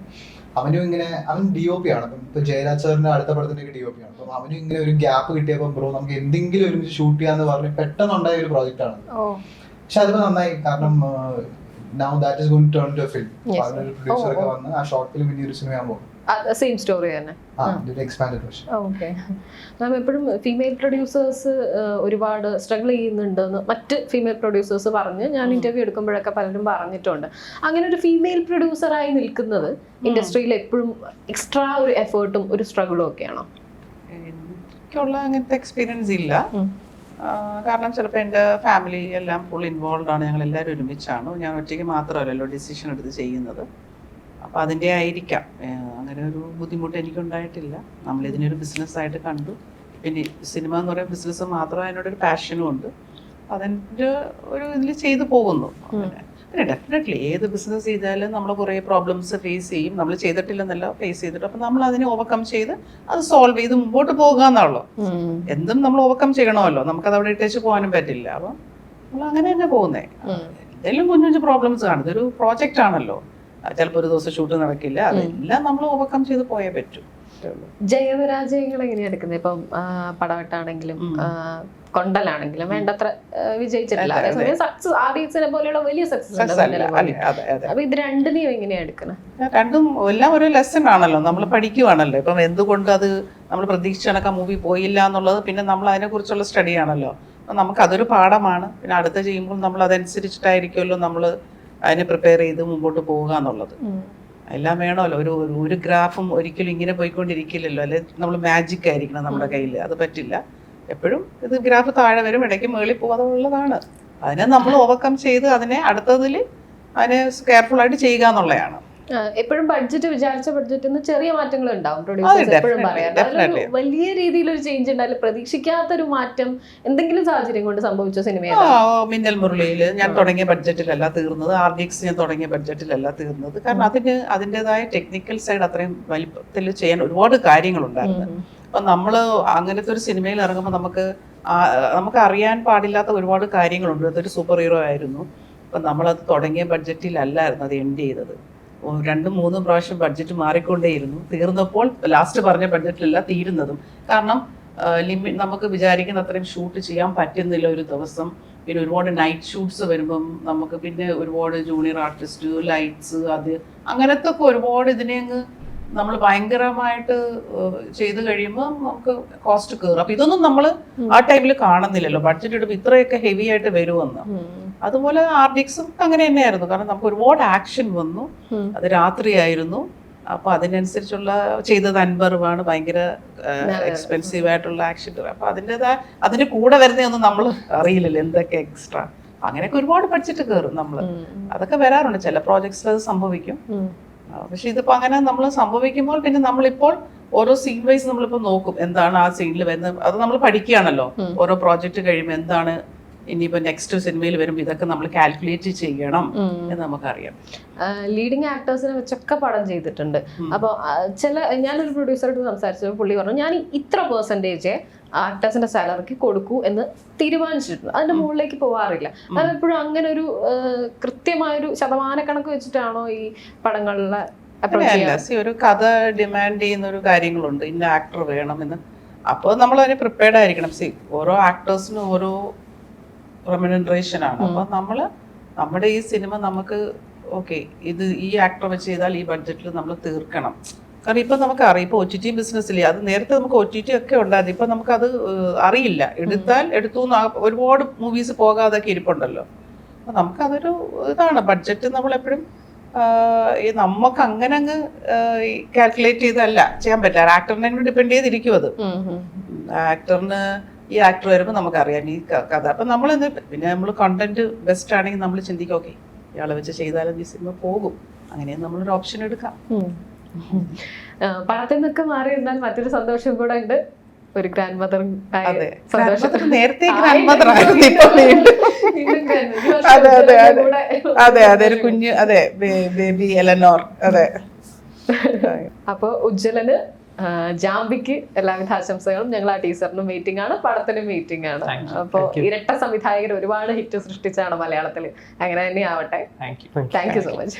അവനും ഇങ്ങനെ, അവൻ DOP ആണ്. അപ്പം ഇപ്പൊ ജയരാജ് സാറിന്റെ അടുത്ത പടത്തിന്റെ DOP ആണ്. അപ്പം അവനും ഇങ്ങനെ ഒരു ഗ്യാപ്പ് കിട്ടിയപ്പോൾ ബ്രോ നമുക്ക് എന്തെങ്കിലും ഒരുമിച്ച് ഷൂട്ട് ചെയ്യാന്ന് പറഞ്ഞ് പെട്ടെന്നുണ്ടായ ഒരു പ്രോജക്റ്റ് ആണ്. പക്ഷെ അതിപ്പോ നന്നായി, കാരണം now that is going to turn to a film. Producer ഒക്കെ വന്ന് ആ ഷോർട്ട് ഫിലിം ഇനി ഒരു സിനിമയാകുമ്പോൾ സെയിം സ്റ്റോറി തന്നെ. ഒരു എക്സ്പാൻഡഡ് വേർഷൻ. ഓക്കെ മാം, എപ്പോഴും ഫീമെയിൽ പ്രൊഡ്യൂസേഴ്സ് ഒരുപാട് സ്ട്രഗിൾ ചെയ്യുന്നുണ്ടെന്ന് മറ്റ് ഫീമെയിൽ പ്രൊഡ്യൂസേഴ്സ് പറഞ്ഞ് ഞാൻ ഇന്റർവ്യൂ എടുക്കുമ്പോഴൊക്കെ പലരും പറഞ്ഞിട്ടുണ്ട്. അങ്ങനെ ഒരു ഫീമെയിൽ പ്രൊഡ്യൂസറായി നിൽക്കുന്നത് ഇൻഡസ്ട്രിയിൽ എപ്പോഴും എക്സ്ട്രാ ഒരു എഫേർട്ടും ഒരു സ്ട്രഗിളും ഒക്കെയാണോ? എനിക്കുള്ള അങ്ങനത്തെ എക്സ്പീരിയൻസ് ഇല്ല. കാരണം ചിലപ്പോൾ എൻ്റെ ഫാമിലി എല്ലാം ഫുൾ ഇൻവോൾവ് ആണ്, ഞങ്ങൾ എല്ലാവരും ഒരുമിച്ചാണ്, ഞാൻ ഒറ്റയ്ക്ക് മാത്രമല്ലല്ലോ ഡിസിഷൻ എടുത്ത് ചെയ്യുന്നത്. അപ്പോൾ അതിൻ്റെ ആയിരിക്കാം അങ്ങനെ ഒരു ബുദ്ധിമുട്ട് എനിക്കുണ്ടായിട്ടില്ല. നമ്മളിതിനൊരു ബിസിനസ്സായിട്ട് കണ്ടു. പിന്നെ സിനിമ എന്ന് പറയുന്ന ബിസിനസ് മാത്രമേ അതിനോടൊരു പാഷനും ഉണ്ട്. അതിൻ്റെ ഒരു ഇതിൽ ചെയ്തു പോകുന്നു. പിന്നെ ഡെഫിനറ്റ്ലി ഏത് ബിസിനസ് ചെയ്താലും നമ്മൾ കുറേ പ്രോബ്ലംസ് ഫേസ് ചെയ്യും. നമ്മൾ ചെയ്തിട്ടില്ലെന്നല്ല, ഫേസ് ചെയ്തിട്ട് അപ്പം നമ്മൾ അതിനെ ഓവർകം ചെയ്ത് അത് സോൾവ് ചെയ്ത് മുമ്പോട്ട് പോകുക എന്നുള്ളൂ. എന്തും നമ്മൾ ഓവർകം ചെയ്യണമല്ലോ, നമുക്കത് അവിടെ ഇട്ടേച്ച് പോകാനും പറ്റില്ല. അപ്പം നമ്മൾ അങ്ങനെ തന്നെ പോകുന്നേ. എന്തെങ്കിലും കുഞ്ഞു കുഞ്ഞു പ്രോബ്ലംസ് കാണും, ഇതൊരു പ്രോജക്റ്റ് ആണല്ലോ, ചിലപ്പോൾ ഒരു ദിവസം ഷൂട്ട് നടക്കില്ല, അതെല്ലാം നമ്മൾ ഓവർകം ചെയ്ത് പോയേ പറ്റൂ. ജയപരാജയങ്ങൾ എങ്ങനെയാണ് എടുക്കുന്നത്? ഇപ്പം പടവെട്ടാണെങ്കിലും കൊണ്ടലാണെങ്കിലും വേണ്ടത്ര വിജയിച്ചിട്ടില്ല, അതേസമയം സക്സസ് ആദ്യത്തെ പോലെയുള്ള വലിയ സക്സസ്. അപ്പൊ ഇത് രണ്ടിനെയും എങ്ങനെയാണ് എടുക്കുന്നത്? രണ്ടും എല്ലാം ഒരു ലെസൺ ആണല്ലോ, നമ്മൾ പഠിക്കുവാണല്ലോ. ഇപ്പം എന്തുകൊണ്ട് അത് നമ്മൾ പ്രതീക്ഷിച്ച കണക്ക് ആ മൂവി പോയില്ല എന്നുള്ളത് പിന്നെ നമ്മൾ അതിനെക്കുറിച്ചുള്ള സ്റ്റഡി ആണല്ലോ. അപ്പം നമുക്കതൊരു പാഠമാണ്. പിന്നെ അടുത്ത ചെയ്യുമ്പോൾ നമ്മൾ അതനുസരിച്ചിട്ടായിരിക്കുമല്ലോ നമ്മൾ അതിനെ പ്രിപ്പയർ ചെയ്ത് മുമ്പോട്ട് പോവുക എന്നുള്ളത്. എല്ലാം വേണമല്ലോ. ഒരു ഗ്രാഫും ഒരിക്കലും ഇങ്ങനെ പോയിക്കൊണ്ടിരിക്കില്ലല്ലോ, അല്ലെ നമ്മൾ മാജിക് ആയിരിക്കണം നമ്മുടെ കയ്യിൽ, അത് പറ്റില്ല. എപ്പോഴും ഇത് ഗ്രാഫ് താഴെ വരും, ഇടയ്ക്ക് മുകളിൽ പോകും, അതുള്ളതാണ്. അതിനെ നമ്മൾ ഓവർകം ചെയ്ത് അതിനെ അടുത്തതിൽ അതിനെ കെയർഫുൾ ആയിട്ട് ചെയ്യുക എന്നുള്ളതാണ്. എപ്പോഴും ബഡ്ജറ്റ് വിചാരിച്ച ബഡ്ജറ്റിൽ ചെറിയ മാറ്റങ്ങൾ ഉണ്ടാവും. പ്രൊഡ്യൂസേഴ്സ് എപ്പോഴും പറയാം വലിയ രീതിയിലൊരു ചേഞ്ച് ഉണ്ടായാലും പ്രതീക്ഷിക്കാത്തൊരു മാറ്റം എന്തെങ്കിലും സാഹചര്യം കൊണ്ട് സംഭവിച്ച സിനിമയാണ് മിന്നൽ മുരളിയിൽ ഞാൻ തുടങ്ങിയ ബഡ്ജറ്റിലല്ല തീർന്നത്, RDX ഞാൻ തുടങ്ങിയ ബഡ്ജറ്റിലല്ല തീർന്നത്. കാരണം അതിന് അതിൻ്റെതായ ടെക്നിക്കൽ സൈഡ് അത്രയും വലിപ്പത്തിൽ ചെയ്യാൻ ഒരുപാട് കാര്യങ്ങളുണ്ടായിരുന്നു. അപ്പം നമ്മൾ അങ്ങനത്തെ ഒരു സിനിമയിൽ ഇറങ്ങുമ്പോൾ നമുക്ക് അറിയാൻ പാടില്ലാത്ത ഒരുപാട് കാര്യങ്ങളുണ്ട്. അതൊരു സൂപ്പർ ഹീറോ ആയിരുന്നു. അപ്പം നമ്മളത് തുടങ്ങിയ ബഡ്ജറ്റിലല്ലായിരുന്നു അത് എൻഡ് ചെയ്തത്. 2-3 പ്രാവശ്യം ബഡ്ജറ്റ് മാറിക്കൊണ്ടേയിരുന്നു. തീർന്നപ്പോൾ ലാസ്റ്റ് പറഞ്ഞ ബഡ്ജറ്റിലല്ല തീരുന്നതും. കാരണം നമുക്ക് വിചാരിക്കുന്ന അത്രയും ഷൂട്ട് ചെയ്യാൻ പറ്റുന്നില്ല ഒരു ദിവസം. പിന്നെ ഒരുപാട് നൈറ്റ് ഷൂട്ട്സ് വരുമ്പം നമുക്ക് പിന്നെ ഒരുപാട് ജൂനിയർ ആർട്ടിസ്റ്റ്, ലൈറ്റ്സ്, അത് അങ്ങനത്തെ ഒക്കെ ഒരുപാട് ഇതിനെ അങ്ങ് നമ്മൾ ഭയങ്കരമായിട്ട് ചെയ്ത് കഴിയുമ്പോൾ നമുക്ക് കോസ്റ്റ് കയറും. അപ്പം ഇതൊന്നും നമ്മൾ ആ ടൈമിൽ കാണുന്നില്ലല്ലോ, ബഡ്ജറ്റ് എടുക്കുമ്പോൾ ഇത്രയൊക്കെ ഹെവി ആയിട്ട് വരുമെന്ന്. അതുപോലെ RDXും അങ്ങനെ തന്നെയായിരുന്നു. കാരണം നമുക്ക് ഒരുപാട് ആക്ഷൻ വന്നു, അത് രാത്രിയായിരുന്നു. അപ്പൊ അതിനനുസരിച്ചുള്ള ചെയ്തത് അൻപറുമാണ്, ഭയങ്കര എക്സ്പെൻസീവ് ആയിട്ടുള്ള ആക്ഷൻ. അപ്പൊ അതിന്റെ കൂടെ വരുന്നതൊന്നും നമ്മൾ അറിയില്ലല്ലോ എന്തൊക്കെ എക്സ്ട്രാ. അങ്ങനെയൊക്കെ ഒരുപാട് ബഡ്ജറ്റ് കയറും നമ്മൾ. അതൊക്കെ വരാറുണ്ട്, ചില പ്രോജക്ട്സിൽ അത് സംഭവിക്കും. പക്ഷെ ഇതിപ്പോ അങ്ങനെ നമ്മൾ സംഭവിക്കുമ്പോൾ പിന്നെ നമ്മളിപ്പോൾ ഓരോ സീൻ വൈസ് നമ്മളിപ്പോൾ നോക്കും എന്താണ് ആ സീനിൽ വരുന്നത്. അത് നമ്മൾ പഠിക്കുകയാണല്ലോ, ഓരോ പ്രോജക്റ്റ് കഴിയുമ്പോൾ എന്താണ് ഇനിയിപ്പോ നെക്സ്റ്റ് സിനിമയിൽ വരുമ്പോൾ ഇതൊക്കെ നമ്മൾ കാൽക്കുലേറ്റ് ചെയ്യണം എന്ന് നമുക്കറിയാം. ലീഡിങ് ആക്ടേഴ്സിനെ വെച്ചൊക്കെ പടം ചെയ്തിട്ടുണ്ട്. അപ്പോൾ ഞാനൊരു പ്രൊഡ്യൂസറായിട്ട് സംസാരിച്ചപ്പോൾ പുള്ളി പറഞ്ഞു ഞാൻ ഇത്ര പെർസെൻറ്റേജ് ആക്ടേഴ്സിന്റെ സാലറിക്ക് കൊടുക്കൂ എന്ന് തീരുമാനിച്ചിട്ടുണ്ട്, അതിന്റെ മുകളിലേക്ക് പോവാറില്ല. അതെപ്പോഴും അങ്ങനെ ഒരു കൃത്യമായൊരു ശതമാനക്കണക്ക് വെച്ചിട്ടാണോ ഈ പടങ്ങളിലെ ഒരു കഥ ഡിമാൻഡ് ചെയ്യുന്ന ഒരു കാര്യങ്ങളുണ്ട്, ഇന്ന ആക്ടർ വേണമെന്ന്. അപ്പോൾ നമ്മൾ അതിന് പ്രിപ്പയർഡ് ആയിരിക്കണം. ഓരോ ആക്ടേഴ്സിനും ഓരോ റെമ്യൂണറേഷൻ ആണ്. അപ്പൊ നമ്മുടെ ഈ സിനിമ നമുക്ക് ഓക്കെ ഇത് ഈ ആക്ടർ വെച്ച് ചെയ്താൽ ഈ ബഡ്ജറ്റിൽ നമ്മൾ തീർക്കണം. കാരണം ഇപ്പൊ നമുക്കറിയാം, ഇപ്പൊ OTT ബിസിനസ്സില്ലേ, അത് നേരത്തെ നമുക്ക് OTT ഒക്കെ ഉണ്ടായിരുന്നു, ഇപ്പൊ നമുക്കത് അറിയില്ല. എടുത്തു ഒരുപാട് മൂവീസ് പോകാതൊക്കെ ഇരിപ്പുണ്ടല്ലോ. അപ്പൊ നമുക്കതൊരു ഇതാണ് ബഡ്ജറ്റ്. നമ്മളെപ്പോഴും നമുക്ക് അങ്ങനെ അങ്ങ് കാൽക്കുലേറ്റ് ചെയ്തല്ല ചെയ്യാൻ പറ്റില്ല. ആക്ടറിനെ ഡിപ്പെൻഡ് ചെയ്തിരിക്കും. അത് ആക്ടറിന് ഈ ആക്ടർ വരുമ്പോൾ നമുക്കറിയാം ഈ കഥ. അപ്പം പിന്നെ നമ്മൾ കണ്ടന്റ് ബെസ്റ്റ് ആണെങ്കിൽ നമ്മൾ ചിന്തിക്കും ഓക്കെ ഇയാളെ വെച്ച് ചെയ്താലും ഈ സിനിമ പോകും, അങ്ങനെ നമ്മളൊരു ഓപ്ഷൻ എടുക്കാം. പണത്തിൽ നിന്നൊക്കെ മാറി എന്നാൽ മറ്റൊരു സന്തോഷം കൂടെ ഉണ്ട്, ഒരു ഗ്രാൻഡ് മദർ. നേരത്തെ ഗ്രാൻഡ് മദർ ആയിരുന്നു, അതെ അതെ ഒരു കുഞ്ഞ്, അതെ ബേബി എലനോർ. അതെ. അപ്പൊ ഉജ്ജ്വലന് ജാംബിക്ക് എല്ലാവിധ ആശംസകളും. ഞങ്ങൾ ആ ടീച്ചറിനും മീറ്റിംഗ് ആണ്, പടത്തിനും മീറ്റിംഗ് ആണ്. അപ്പൊ ഇരട്ട സംവിധായകർ ഒരുപാട് ഹിറ്റ് സൃഷ്ടിച്ചാണ് മലയാളത്തിൽ. അങ്ങനെ തന്നെ ആവട്ടെ. Thank you so much.